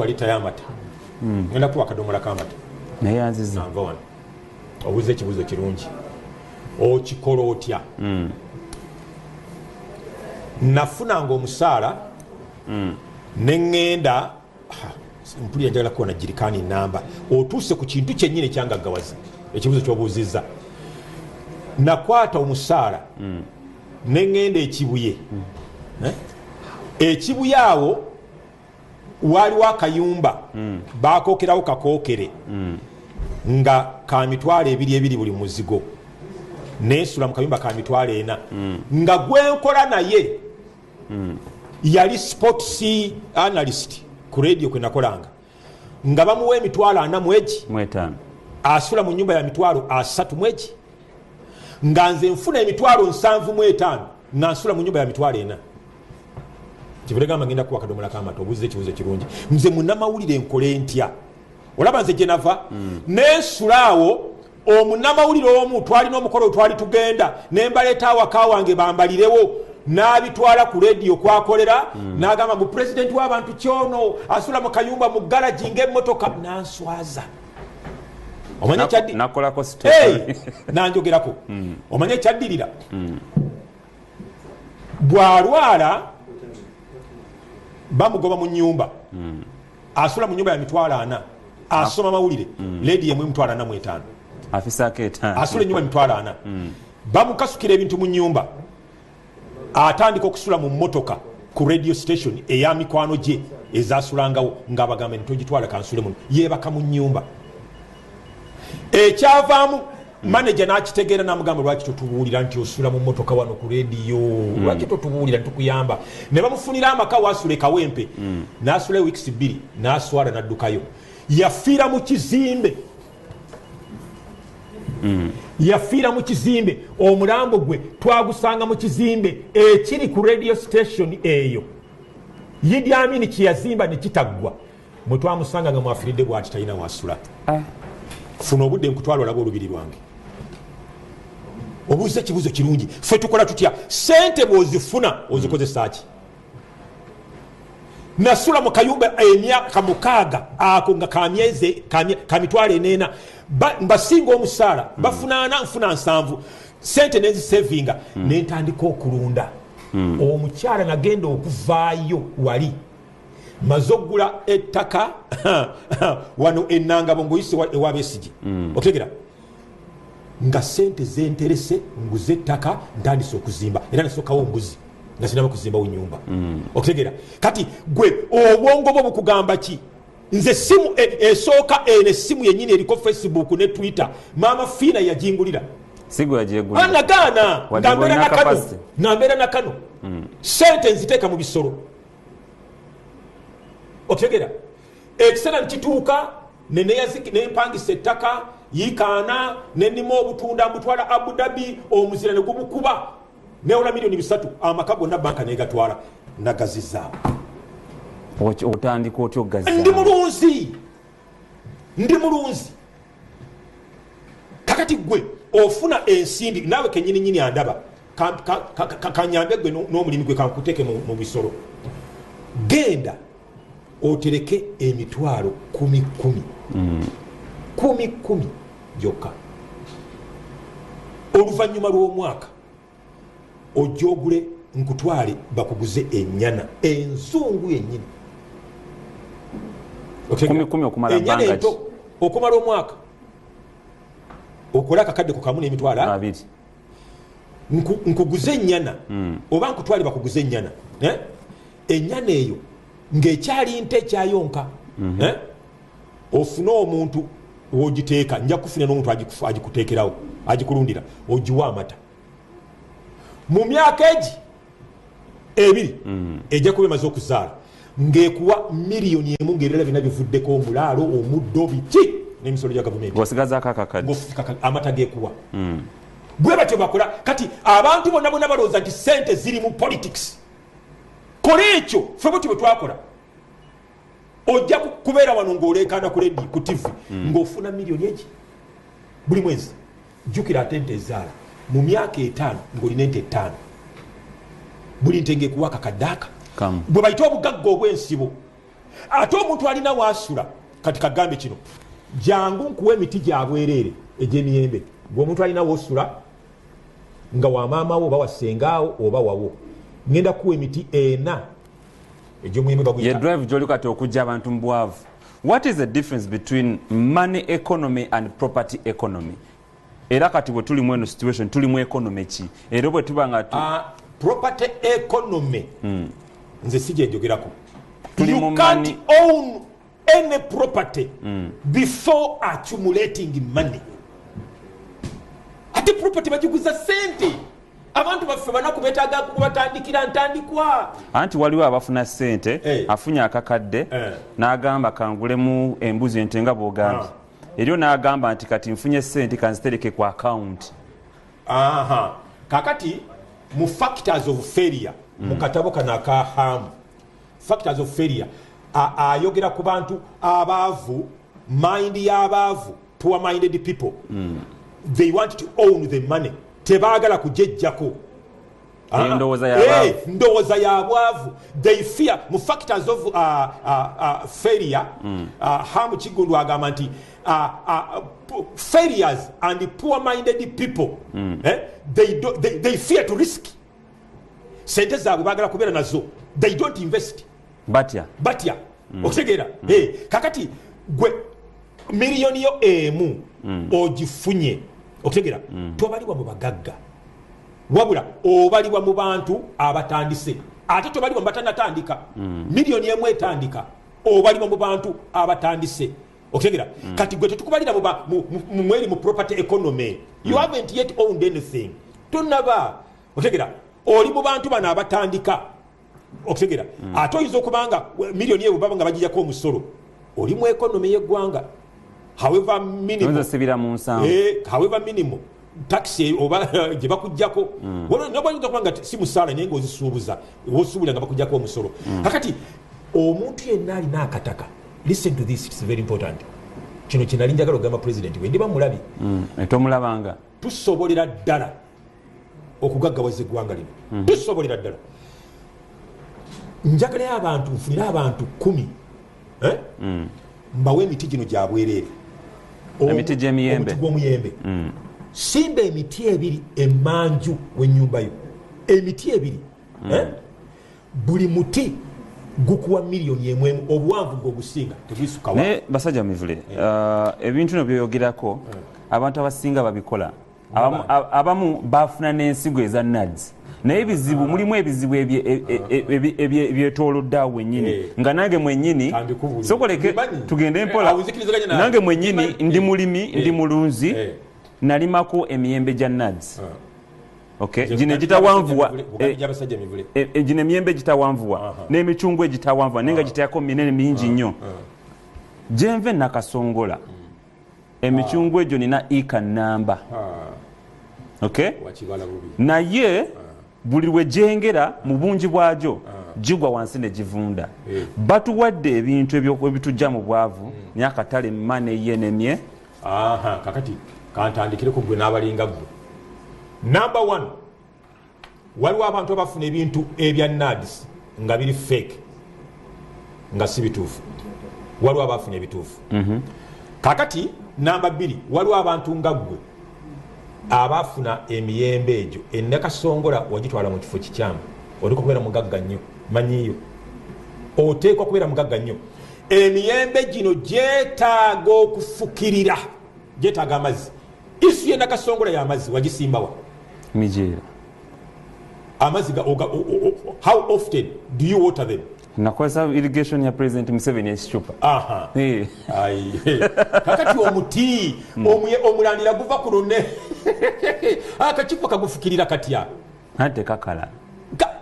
lita y'amata ngenda kuwa akadomola k'amata naye anziza nava wano obuuza ekibuuzo kirungi okikola otya nafunanga omusaala neŋŋenda mpulira njagala kuwona jirikaani namba otuuse ku kintu kyennyini ekyangaggawaza ekibuuzo ky'obuuzizza nakwata omusaala neŋŋenda ekibuye ekibuye awo waaliwo akayumba bakookerawo kakookere nga ka mitwalo 2 buli muzigo neesula mu kayumba ka mitwalo 4 nga gwenkola naye yali sports analyst ku radio kwe nakolanga nga bamuwa emitwalo 4 asula mu nyumba ya mitwalo 3 mweki nga nze nfuna emitwalo 7 nga nsula mu nyumba ya mitwalo 4 kivulegamba ngenda kuwa kadomola k'amata obuuza ekibuuzo kirungi nze munnamawulire nkole ntya olaba nze gye nava neesulaawo omunnamawulire omu twalina omukolo twali tugenda nembaleeta awaka wange bambalirewo n'abitwala ku radio kwakolera n'agamba mu pulezidenti w'abantu kyono asula mu kayumba mu galaji ng'emmotoka nanswaza omanye nakolako nanjogerako omanye ekyaddirira bw'alwala bamugoba mu nyumba asula mu nyumba ya mitwalo 4 asoma mawulire lady yemwe mitwalo 45 afisako etaano asula enyumba mitwalo 4 bamukasukira ebintu mu nyumba atandika okusula mu mmotoka ku radio station eya mikwano gye ezasulangawo ng'abagamba ntogitwala kansule muno yeebaka mu nyumba ekyavaamu manager n'akitegeera n'amugamba lwaki totubuulira nti osula mu mmotoka wano ku rediyo lwaki totubuulira ntukuyamba ne bamufunira amaka wasula ekawempe n'asula weeks 2 n'aswala n'addukayo yafiira mu kizimbe yafiira mu kizimbe omulambo gwe twagusanga mu kizimbe ekiri ku radio station eyo Idi Amin kiyazimba ne kitaggwa mwe twamusanga nga mwafiridde bw'ati talina wasula funa obudde nkutwala olaba olubiri lwange obuuza ekibuuzo kirungi ffe tukola tutya sente bw'ozifuna ozikozesa ki nasula mu kayumba emyaka 6 ako nga ka mitwalo 4 mbasinga omusaala bafuna 4 nfuna 7 sente nezisevinga nentandika okulunda omukyala nagenda okuvaayo wali maze oggula ettaka wano enangabo ngoyise ewabesigi otegera nga sente zenterese nguze ettaka ntandise okuzimba era nasokawo mbuzi nga sinaba kuzimbawo nyumba otegera kati gwe obwongo bwo bukugamba ki nze simu esooka ene simu yenyini eriko Facebook ne Twitter mama Fiina yajingulira sigwa jegula anagana ngambera na kano sente nziteeka mu bisolo otegera ekisera nkituuka nempangisa ettaka yikaana nenima obutunda mbutwala Abu Dhabi omuzira ne gumukuba neola milioni 3 amaka gonna banka negatwala nagazizaawo otandika otyo gaza ndi mulunzi kakati gwe ofuna ensimbi naawe kenyininyini andaba kanyambe gwe n'omulimu gwe kankuteeke mu bisolo genda otereke emitwalo 10 gyokka oluvannyuma lw'omwaka ojogule nkutwale bakuguze ennyana enzungu yennyini 10 okumala bbanga okumala omwaka okola akakadde ku kamu n'emitwalo 2 nkuguze ennyana oba nkutwale bakuguze ennyana ennyana eyo ng'ekyali nte ekyayonka ofune omuntu wogiteeka nja kufuna n'omuntu agikuteekerawo agikulundira ogiwa amata mu myaka egi 2 ejja kuba emaze okuzaala ng'ekuwa miliyoni 1 ng'erera byonna bivuddeko omulaalo omuddo biki n'emisolo gya gavumenti ng'osigazaako akakadde amata g'ekuwa bwe batyo bakola kati abantu bonna balowooza nti sente ziri mu politics kola ekyo ffe bwe twakola ojja kubeera wano ng'oleekaana ku ledi ku tv ng'ofuna miliyoni egi buli mwezi jjukira ate nte ezaala mu myaka 5 ng'olina ente 5 buli nte ng'ekuwa akakaddaaka bwe bayita obugagga obw'ensibo ate omuntu alina waasula kati kagambe kino jangu nkuwa emiti gya bwereere egy'emiyembe gwe omuntu alina woosula nga wa maamawo oba wasengaawo oba wawo ngenda kuwa emiti 4 egy'omuyembe baguyita ye drive gy'oli kati okujja abantu mu bwavu. What is the difference between money economy and property economy? Era kati bwe tuli mu eno situation tuli mu economy ki era bwe tuba nga property economy nze sijja njogerako you can't own any property before accumulating money. Ate property bagiguza sente abantu baffe banaku betaaga kubatandikira ntandikwa anti waliwo abafuna sente afunya akakadde n'agamba kangulemu embuzi ente nga bw'ogambye eryo n'agamba nti kati nfunye sente kanzitereke ku account. Kakati mu factors of failure mu katabo kano akahamu factors of failure ayogera ku bantu abaavu mind y'abaavu poor minded people they want to own the money tebaagala kujejjako ndowooza y'abwavu they fear mu factors of failure hamu kigundu agamba nti failures and poor minded people they fear to risk sente zaabwe baagala kubeera nazo they don't invest batya okutegeera kakati gwe miliyoni yo emu ogifunye okutegeera tobaliwa mu bagagga wabula obalibwa mu bantu abatandise ate tobaliwa mu batanatandika miliyoni emu etandika obalibwa mu bantu abatandise okutegeera kati gwe tetukubalira mweri mu property economy you haven't yet owned anything tonaba okutegeera oli mu bantu bano abatandika okutegeera ate oyinza okubanga miliyoni eyo baba nga bagijjako omusolo oli mu economy y'eggwanga however minimum taxi oba gye bakujjako nobayinza kubanga si musaala naye ngaozisuubuza osuubula nga bakujjako omusolo kakati omuntu yenna alina akataka listen to this, it's very important kino kinali njagala okugamba president we ndiba mulabi tomulabanga tusobolera ddala okugaggawaza eggwanga lino tusobolera ddala njagalayo abantu nfunire abantu 10 mbawe emiti gino gyabwereere emiti gy'emiyembe gw'omuyembe simba emiti 2 emanju w'ennyumbayo emiti 2 buli muti gukuwa miliyoni 1 obuwanvu ng'ogusinga tegwisukawa naye basajja mivule ebintu no byoyogerako abantu abasinga babikola abamu bafuna n'ensigo eza nads naye ebizibu mulimu ebizibu ebyetooloddeawo wennyini nga nange mwennyini sokoleke tugende mpola nange mwennyini ndi mulimi ndi mulunzi nalimako emiyembe gya nads okay gino gitawanvuwa gino emiyembe gitawanvuwa n'emicungwa egitawanvuwa nenga gitayako minene mingi nnyo gyenve nakasongola emicungwa egyo nina ika namba okay naye buli lwe gyengera mu bungi bwagyo gigwa wansi ne givunda batuwadde ebintu ebitujja mu bwavu naye akatale mmane yenemye kakati kantandikireko gwe n'abalinga gwe number 1 waliwo abantu abafuna ebintu ebya nads nga biri fake nga si bituufu waliwo abafuna ebituufu kakati number 2 waliwo abantu nga gwe abafuna emiyembe egyo ennakasongola wagitwala mu kifo kikyamu oliko kubeera mugagga nnyo manyiyo oteekwa kubeera mugagga nnyo emiyembe gino gyetaaga okufukirira gyetaaga amazzi isu y'ennakasongola y'amazzi wagisimbawa mijeera amazzi how often do you water them nakozesa irrigation ya president Museveni ekicupa kakati omuti omulandira guva ku lunne akacupa kagufukirira katya ate kakala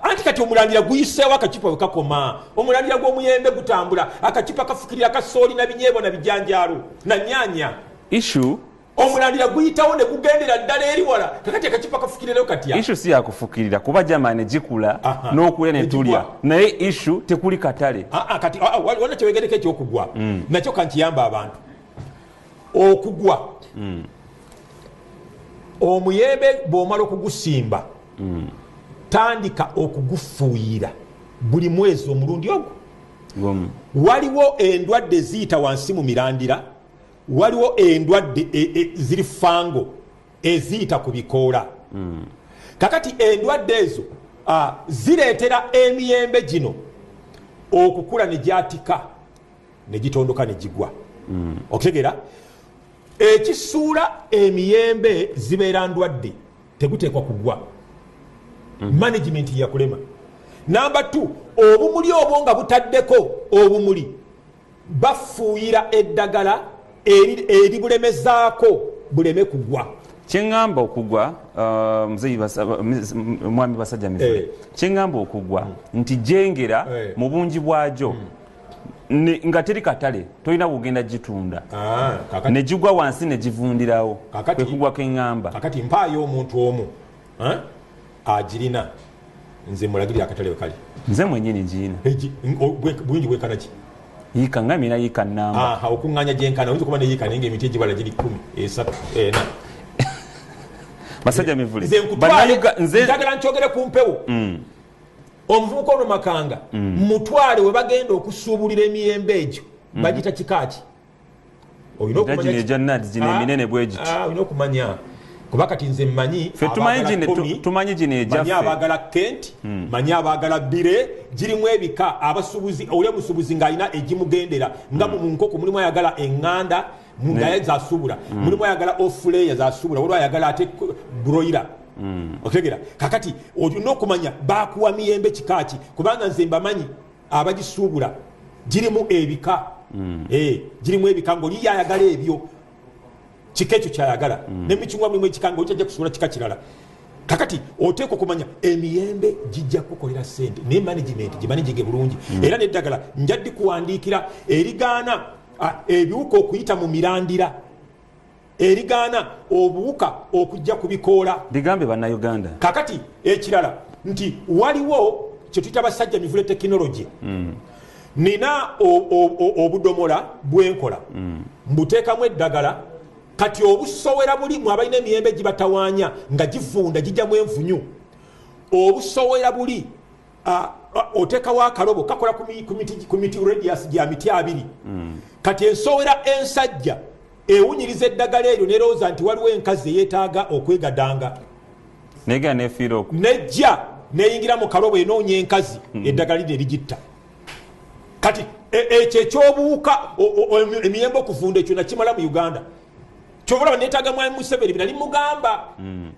anti kati omulandira guyiseewo akacupa we kakoma omulandira gw'omuyembe gutambula akacupa kafukirira kasooli na binyeebo na bijanjaalo na nyanya issue omulandira guyitawo ne gugendera ddala eri wala kakati akacupa kafukirirayo katya issue si yakufukirira kuba jamani gikula n'okulya ne tulya naye issue tekuli katale kati waliwo kyewegereko ekyokugwa nakyo kankiyamba abantu okugwa omuyembe bw'omala okugusimba tandika okugufuuyira buli mwezi omulundi ogwo waliwo endwadde ziyita wansi mu mirandira waliwo endwadde ziri fango eziyita ku bikoola kakati endwadde ezo zireetera emiyembe gino okukula ne gyatika ne gitondoka ne gigwa okutegera ekisuula emiyembe zibeera ndwadde teguteekwa kugwa management yakulema number 2 obumuli obwo nga butaddeko obumuli bafuuyira eddagala eri bulemezaako buleme kugwa kyeŋŋamba okugwa mwami Basajja Mivule kyeŋŋamba okugwa nti gyengera mu bungi bwagyo nga teri katale tolina kugenda gitunda ne gigwa wansi ne givundirawo kwe kugwa keŋŋamba kakati mpaayo omuntu omu agirina nze mulagirira akatale we kali nze mwenyini giyina bwingi bwekanaki yiika nga mina yiika namba okuŋŋanya gyenkana oyinza okuba ne yiika naye ngaemiti egibala giri 10 3 4 Basajja Mivule njagala nkyogere ku mpewo omuvubuka ono Makanga mutwale we bagenda okusuubulira emiyembe egyo bagita kikaaki olina okumanya kuba kati nze mmanyi tumanyi gino ejaffe abaagala Kent manyi abaagala bire girimu ebika abasubuzi oli omusubuzi ng'alina egimugendera nga mu nkoko mulimu ayagala eŋŋanda ngaye zasubula mulimu ayagala ofuleya zasubula waliwo ayagala ate broira otegera kakati olina okumanya bakuwa miyembe kikaaki kubanga nze mbamanyi abagisuubula girimu ebika girimu ebika ng'oli yayagala ebyo kika ekyo kyayagala n'emicungwa mulimu ekikanga oli kyajja kusuubula kika kirala kakati oteeka okumanya emiyembe gijja kukolera ssente naye management gimanagige bulungi era n'eddagala njaddi kuwandiikira erigaana ebiwuka okuyita mu mirandira erigaana obuwuka okujja ku bikoola bigambe bannayuganda kakati ekirala nti waliwo kyetuyita Basajja Mivule tekinologi nina obudomola bwenkola mbuteekamu eddagala kati obusowera buli mu abalina emiyembe gibatawaanya nga givunda gijjamu envunyu obusowera buli oteekawo akalobo kakola ku miti radius gya miti 2 kati ensowera ensajja ewunyiriza eddagala eryo nerowooza nti waliwo enkazi eyeetaaga okwegadanga negera nefiira okwo nejja neyingira mu kalobo enoonya enkazi eddagala lino erigitta kati ekyo ekyobuwuka emiyembe okuvunda ekyo nakimala mu Uganda kyobulaba neetaaga mwami Museveni binali mugamba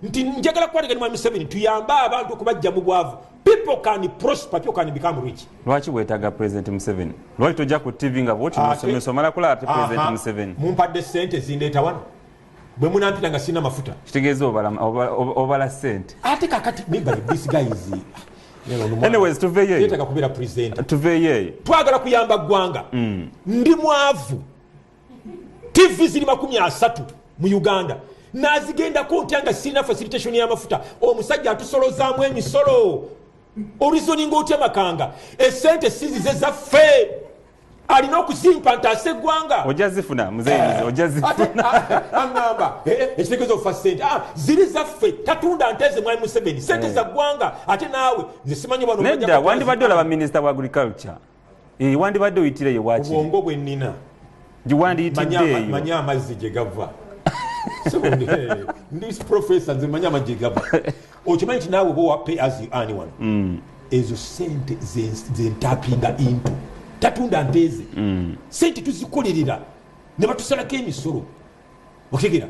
nti njagala kukwatagana mwami Museveni tuyambe abantu okubajja mu bwavu people can prosper, people can become rich. Lwaki wetaaga President Museveni? Lwaki tojja ku TV nga bwoti nosomesa omala kulaba President Museveni? Mumpadde ssente zindeeta wano bwe munampita nga sina mafuta kitegeeza obala sente ate kakati this guy is anyways tuveeyo yetaka kubeera presenter tuveeyo twagala kuyamba ggwanga ndi mwavu TV ziri 30 mu Uganda nazigendako ntya nga sirina facilitation y'amafuta omusajja atusolozaamu emisolo orizoninga otya makanga esente sizize zaffe alina okuzimpa ntaase eggwanga ojja zifuna muzeeyizi ojja zifuna aŋŋamba ekitegeeza ofa sente ziri zaffe tatunda nteze mwali Museveni sente za ggwanga ate naawe nze simanyi wano nedda wandibadde olaba minisita wa agriculture wandibadde oyitireyo wakiri obwongo bwe nnina giwandiyitiddeeyo manyi amazzi gye gava ndi professor nze manyi amazzi gye gava okimanyi nti naawe bowa pay as you earn one ezo sente zentapinga into tatunda nteze sente tuzikolerera ne batusalako emisolo okitegeera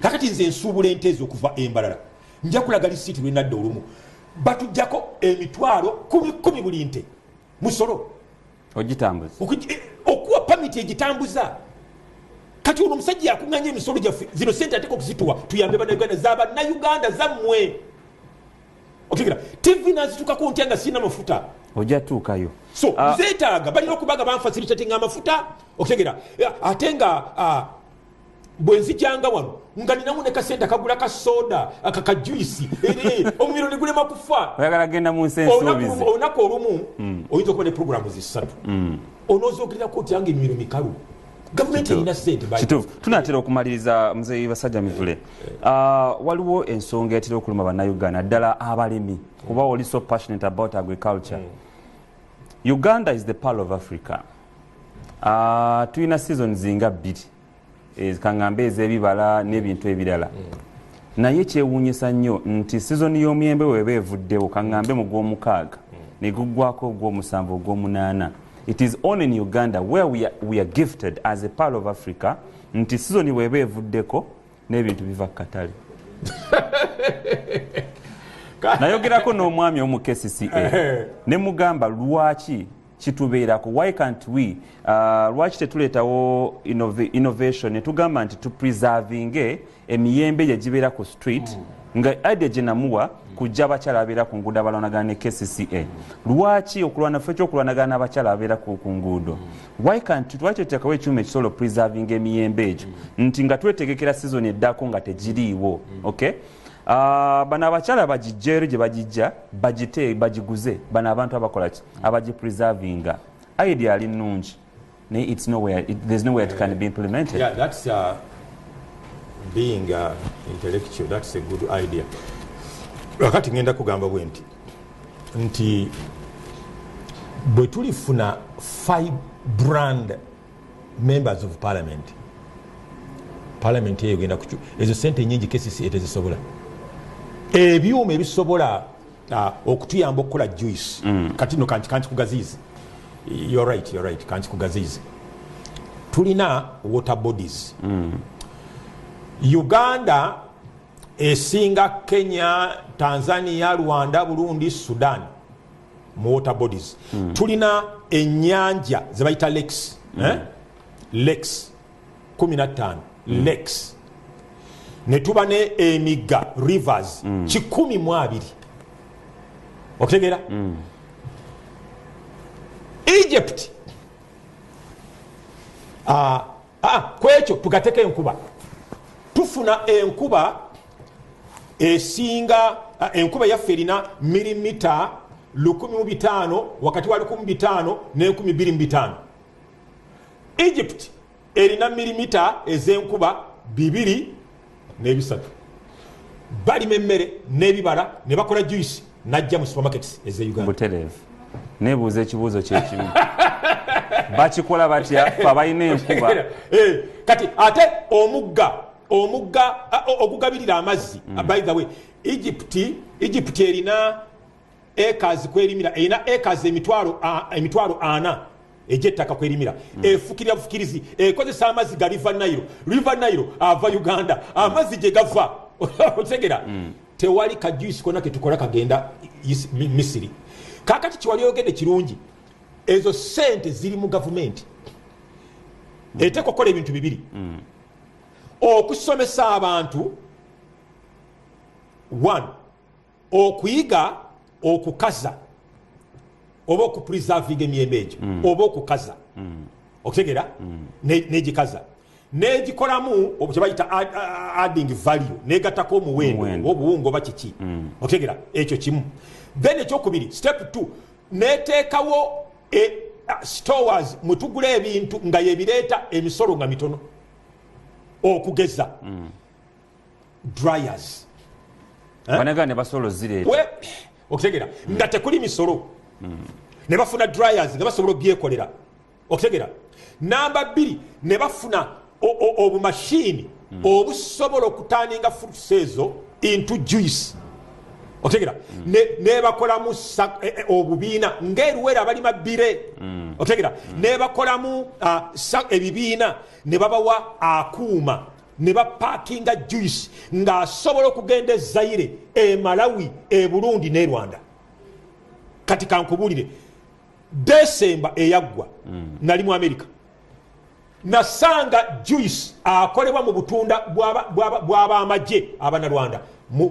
kakati nze nsuubula enteze okuva embalala nja kulaga lisiiti lwenadda olumu batujjako emitwalo 10 buli nte musolo ogitambuza okuwa pamiti egitambuza kati ono omusajja yakuŋŋanya emisolo gyaffe zino sente ateka okuzituwa tuyambe bannayuganda z'abannayuganda zammwe okitegeera TV nazituukako ntya nga sirina mafuta ojja tuukayo so zeetaaga balina okubaga banfacilitatinga amafuta okitegeera ate nga bwe nzijanga wano nga ninamu ne kasente akagula ka soda akajuisi omumiro ne gulema kufa oyagala genda mu nsi ensuubize olunaku olumu oyinza okuba ne programu zisatu onoozogererako otyanga emimiro mikalu gavumenti erina sente kituufu tunaatera okumaliriza muzeeyi basajja mivule waliwo ensonga etera okuluma bannayuganda ddala abalimi kuba oli so passionate about agriculture Uganda is the pearl of Africa. Tulina seasons nga 2 kaŋŋambe ez'ebibala n'ebintu ebirala naye kyewuunyisa nnyo nti season y'omuyembe weba evuddewo kaŋŋambe mu gw'omukaaga ne guggwako ogw'omusanvu ogw'omunaana. It is only in Uganda where we are gifted as a pearl of Africa nti season weba evuddeko n'ebintu biva katale. Nayogerako n'omwami omu KCCA ne mugamba lwaki kitubeerako, why can't we lwaki tetuleetawo innovation ne tugamba nti tupreservinge emiyembe gye gibeera ku street nga idea gye namuwa kujja abakyala abeera ku nguudo abalwanagana ne KCCA. Lwaki okulwana ffe ekyokulwanagana n'abakyala abeera ku nguudo? Why tetekawo ekyuma ekisobola preservinga emiyembe egyo nti nga twetegekera season eddako nga tegiriiwo? Okay? Bano abakyala bagijjeero gye bagijja bagiguze bano abantu abakola ki abagipreservinga. Idea ali nnungi naye there's nowhere it can be implemented. Yeah, that's being intellectual, that's a good idea. Wakati ngenda kugamba bwe nti bwe tulifuna 5 brand members of parliament eyo genda kuchu ezo sente nyingi KCCA tezisobola ebyuma ebisobola okutuyamba okukola juice kati no kanti kugazizi. You're right kanti kugazizi. Tulina water bodies Uganda esinga Kenya, Tanzania, Rwanda, Burundi, Sudan mu water bodies. Tulina ennyanja ze bayita lakes lakes 15 lakes ne tuba ne emigga rivers 12 okutegeera. Egypt kwekyo tugateka enkuba tufuna enkuba esinga enkuba yaffe erina milimita 1500 wakati wa 1500 ne 1250. Egypt erina milimita ez'enkuba 2.3 balima emmere n'ebibala ne bakola juice najja mu supermarkets ez'e Uganda. Butereevu neebuuza ekibuuzo kyekimu bakikola batya abalina enkuba kati ate omugga ogugabirira amazzi. By the way Egypt erina acres kwerimira erina acres emitwalo 4 egy'ettaka kwerimira efukirira bufukirizi ekozesa amazzi ga River Nile ava Uganda amazzi gye gava otegera tewali kajuisi kona ketukola kagenda Misiri. Kakati kiwali oyogedde kirungi ezo sente ziri mu gavumenti eteeka okukola ebintu bibiri. okusomesa abantu 1 okuyiga okukaza oba okupreservinga emiyembe egyo oba okukaza okutegeera negikaza negikolamu kyebayita adding value negatako omuwendo obuwunga oba kiki okutegeera ekyo kimu. Then ekyokubiri step 2 neteekawo stores mwetugula ebintu nga yebireeta emisolo nga mitono okugeza dryers banega ne basolo zireeta okutegeera nga tekuli misolo ne bafuna dryers nga basobola obyekolera okutegeera. Namba 2 ne bafuna obumashini obusobola okutandinga fruits ezo into juice okutegeera ne bakolamu obubiina ng'eruwera abalima bbire okutegeera ne bakolamu ebibiina ne babawa akuuma ne bapaakinga juice ng'asobola okugenda e Zaire e Malawi e Burundi ne Rwanda. Kati kankubulire December eyaggwa nali mu America nasanga juice akolebwa mu butunda bw'aba amagye abanarwanda mu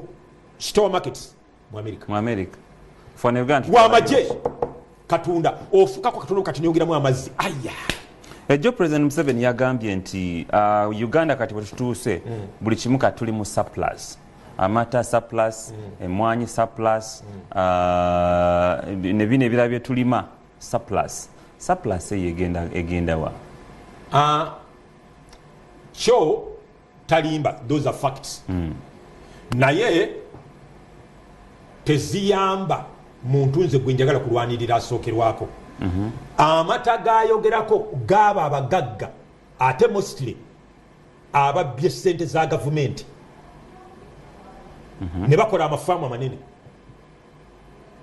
store markets mu America wamagye katunda ofukako katunda kati nyongeramu amazzi aya ejo President Museveni yagambye nti Uganda kati bwetutuuse buli kimu kati tuli mu surplus amata surplus emwanyi surplus ne bino ebirala bye tulima surplus egenda wa kyo talimba those are facts naye teziyamba muntu nze gwe njagala kulwanirira asookerwako amata gayogerako gaba abagagga ate mostly ababbye ssente za gavumenti ne bakola amafaamu amanene.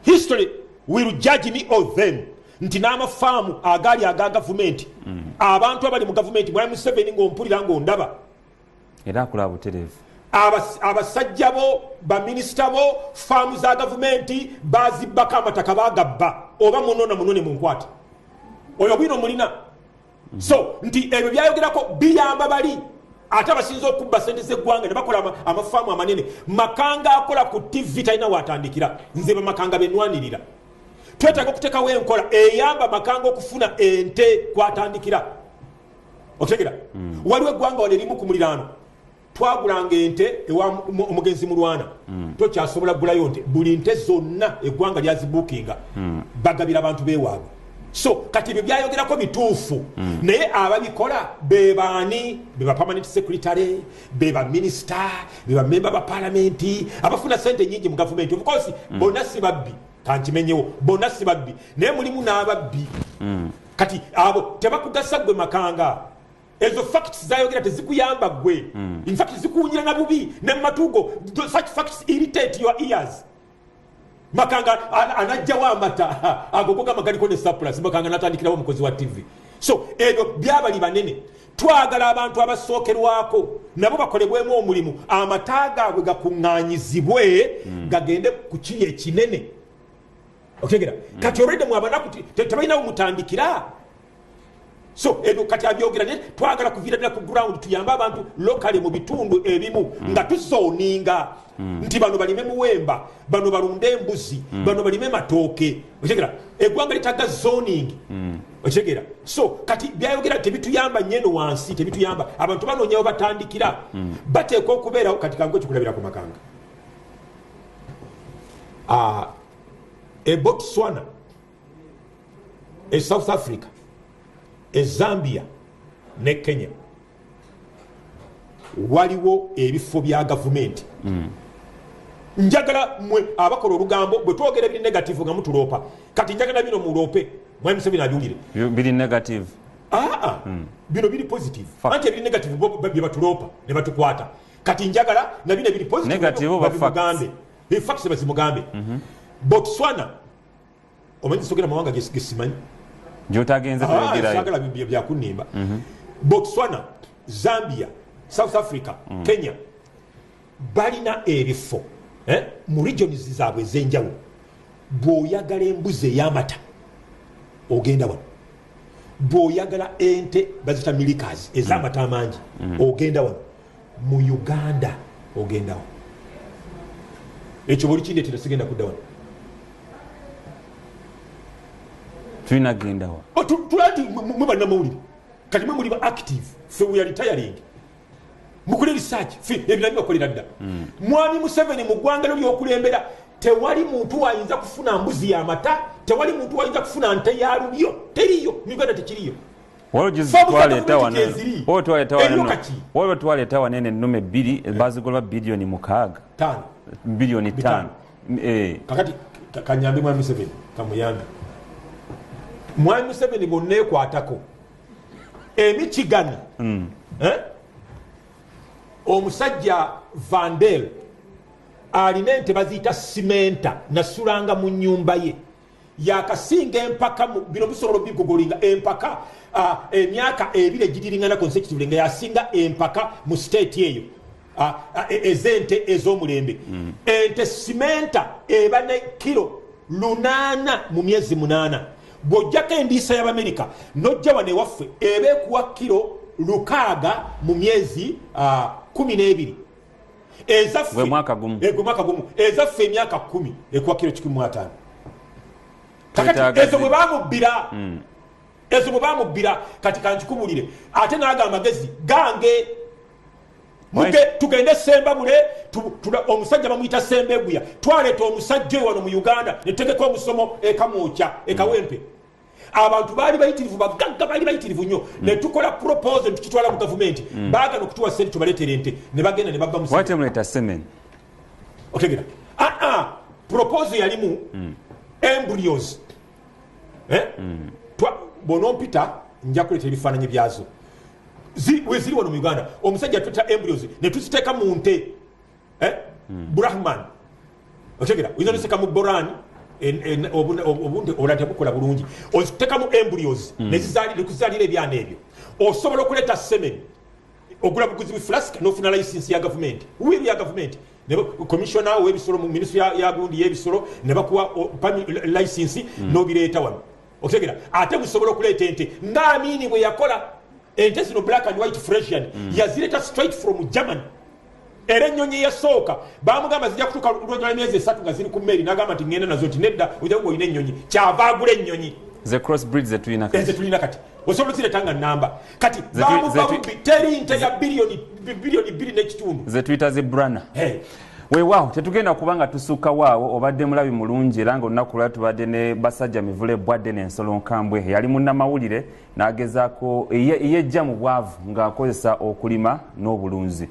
History will judge me or them nti n'amafaamu agaali aga gavumenti abantu abali mu gavumenti mwami Museveni ng'ompulira ng'ondaba era akola butereevu abasajja bo baminisita bo faamu za gavumenti bazibbako amataka bagabba oba munone mu nkwata oyo bwino mulina so nti ebyo byayogerako biyamba bali ate abasinza okubba sente z'eggwanga ne bakola amafaamu amanene. Makanga akola ku TV talina watandikira nze bamakanga benwanirira twetaaga okuteekawo enkola eyamba makanga okufuna ente kwatandikira okutegera waliwo eggwanga wano erimu ku muliraano twagulanga ente ewa omugenzi mulwana tokyasobola gulayo nte buli nte zonna eggwanga lyazibuukinga bagabira abantu beewaabwe. So kati ebyo byayogerako bituufu naye ababikola bebaani beba permanent secretary beba minister beba member ba parliament abafuna sente nyingi mu gavumenti of course bonna si babbi kankimenyewo bonna si babbi naye mulimu n'ababbi kati abo tebakugasa gwe makanga ezo facts zayogera tezikuyamba gwe in fact zikuwunyira na bubi ne matugo such facts irritate your ears. Makanga anajjawo amata agogoga magaliko ne surplus makanga natandikirawo omukozi wa TV. So ebyo byabali banene twagala abantu abasookerwako nabo bakolebwemu omulimu amata gaabwe gakuŋŋaanyizibwe gagende ku kiri ekinene okutegera kati olwedde mwabanaku tebalina omutandikira. So ebyo kati abyogera ne twagala kuviira ddala ku ground tuyambe abantu lokale mu bitundu ebimu nga tusooninga nti bano balime muwemba bano balunde embuzi bano balime matooke okitegeera eggwanga litaga zoning okitegeera. So kati byayogera tebituyamba nyeno wansi tebituyamba abantu banoonyawo batandikira bateekwa okubeerawo kati kangu ekikulabira ku makanga e Botswana e South Africa e Zambia ne Kenya waliwo ebifo bya gavumenti njagala mwe abakola olugambo bwe twogera biri negative nga mutuloopa kati njagala bino muloope mwami Museveni abyulire biri negative bino biri positive anti ebiri negative bye batuloopa ne batukwata kati njagala na bino biri positive babimugambe facts bazimugambe. Botswana omanyi sogera mawanga gesimanyi jotagenze tuyogerayo sagala byakunimba Botswana Zambia South Africa Kenya balina ebifo mu regions zaabwe ez'enjawulo bw'oyagala embuzi ey'amata ogenda wano bw'oyagala ente bazita milikazi ez'amata amangi ogenda wano mu Uganda ogendawo ekyo buli kindeetera sigenda kudda wano tulina gendawo tulati mwe bannamawulire kati mwe muli ba active fe we are retiring mukule research fe ebintu bakolera dda mwami Museveni mu ggwanga lyokulembera tewali muntu wayinza kufuna mbuzi y'amata tewali muntu wayinza kufuna nte ya lulyo teriyo mu Uganda tekiriyo twaleeta wanene ennume 2 bazigolwa bilioni 6 bilioni 5 kakati kanyambe mwami Museveni kamuyambe mwami Museveni bonna ekwatako emikigano omusajja Vandel alina ente baziyita simenta nasulanga mu nnyumba ye yakasinga empaka bino bisobola bigogolinga empaka emyaka 2 egiringana consecutively nga yasinga empaka mu state eyo ezente ez'omulembe ente simenta eba ne kilo 8 mu myezi 8 bw'ojjako endiisa y'Abamerika n'ojja wano ewaffe eba ekuwa kilo 6 mu myezi 12 ezaffe mwaka gumu ezaffe emyaka 10 ekuwa kilo 15 kakati ezo bwe bamubbira kati kankikubulire ate naaga amagezi gange tugende Sembabule omusajja bamuyita Sembeguya twaleeta omusajja oyo wano mu Uganda netutegeka omusomo ekamwokya ekawempe abantu baali bayitirivu bagagga baali bayitirivu nnyo netukola proposal tukitwala mu gavumenti baagana okutuwa sente tubaleetera ente ne bagenda ne babba mutemuleta semen otegera proposal yalimu embryos bonompita nja kuleeta ebifaananyi byazo weziri wano mu Uganda omusajja tuta embryos ne tuziteeka mu nte Brahman otegera oyinza noseka mu Boran obundi obulate bukola bulungi oziteekamu embryos nekuzaalira ebyana ebyo osobola okuleeta semen ogula buguzi buflask nofuna license ya gavumenti wiri ya gavumenti commissioner w'ebisolo mu ministry ya gundi y'ebisolo ne bakuwa license n'obireeta wano otegera ate busobola okuleeta ente ng'Amini bwe yakola ente zino black and white Fresian yazireeta straight from Germany era ennyonyi eyasooka bamugamba zijja kutuuka lwejala emyezi 3 nga ziri ku mmeri n'agamba nti ngenda nazo nti nedda ojja kuba olina ennyonyi kyava agula ennyonyi ze crossbreed zetulina kati osobola ozireeta namba kati bamubbi teri nte ya bilioni 2 n'ekitundu zetuyita ze brana weewaawo tetugenda kuba nga tusukka waawo obadde mulabi mulungi era nga olunaku lwa tubadde ne basajja mivule bwadde n'ensolo nkambwe yali munnamawulire n'agezaako eyejja mu bwavu ng'akozesa okulima n'obulunzi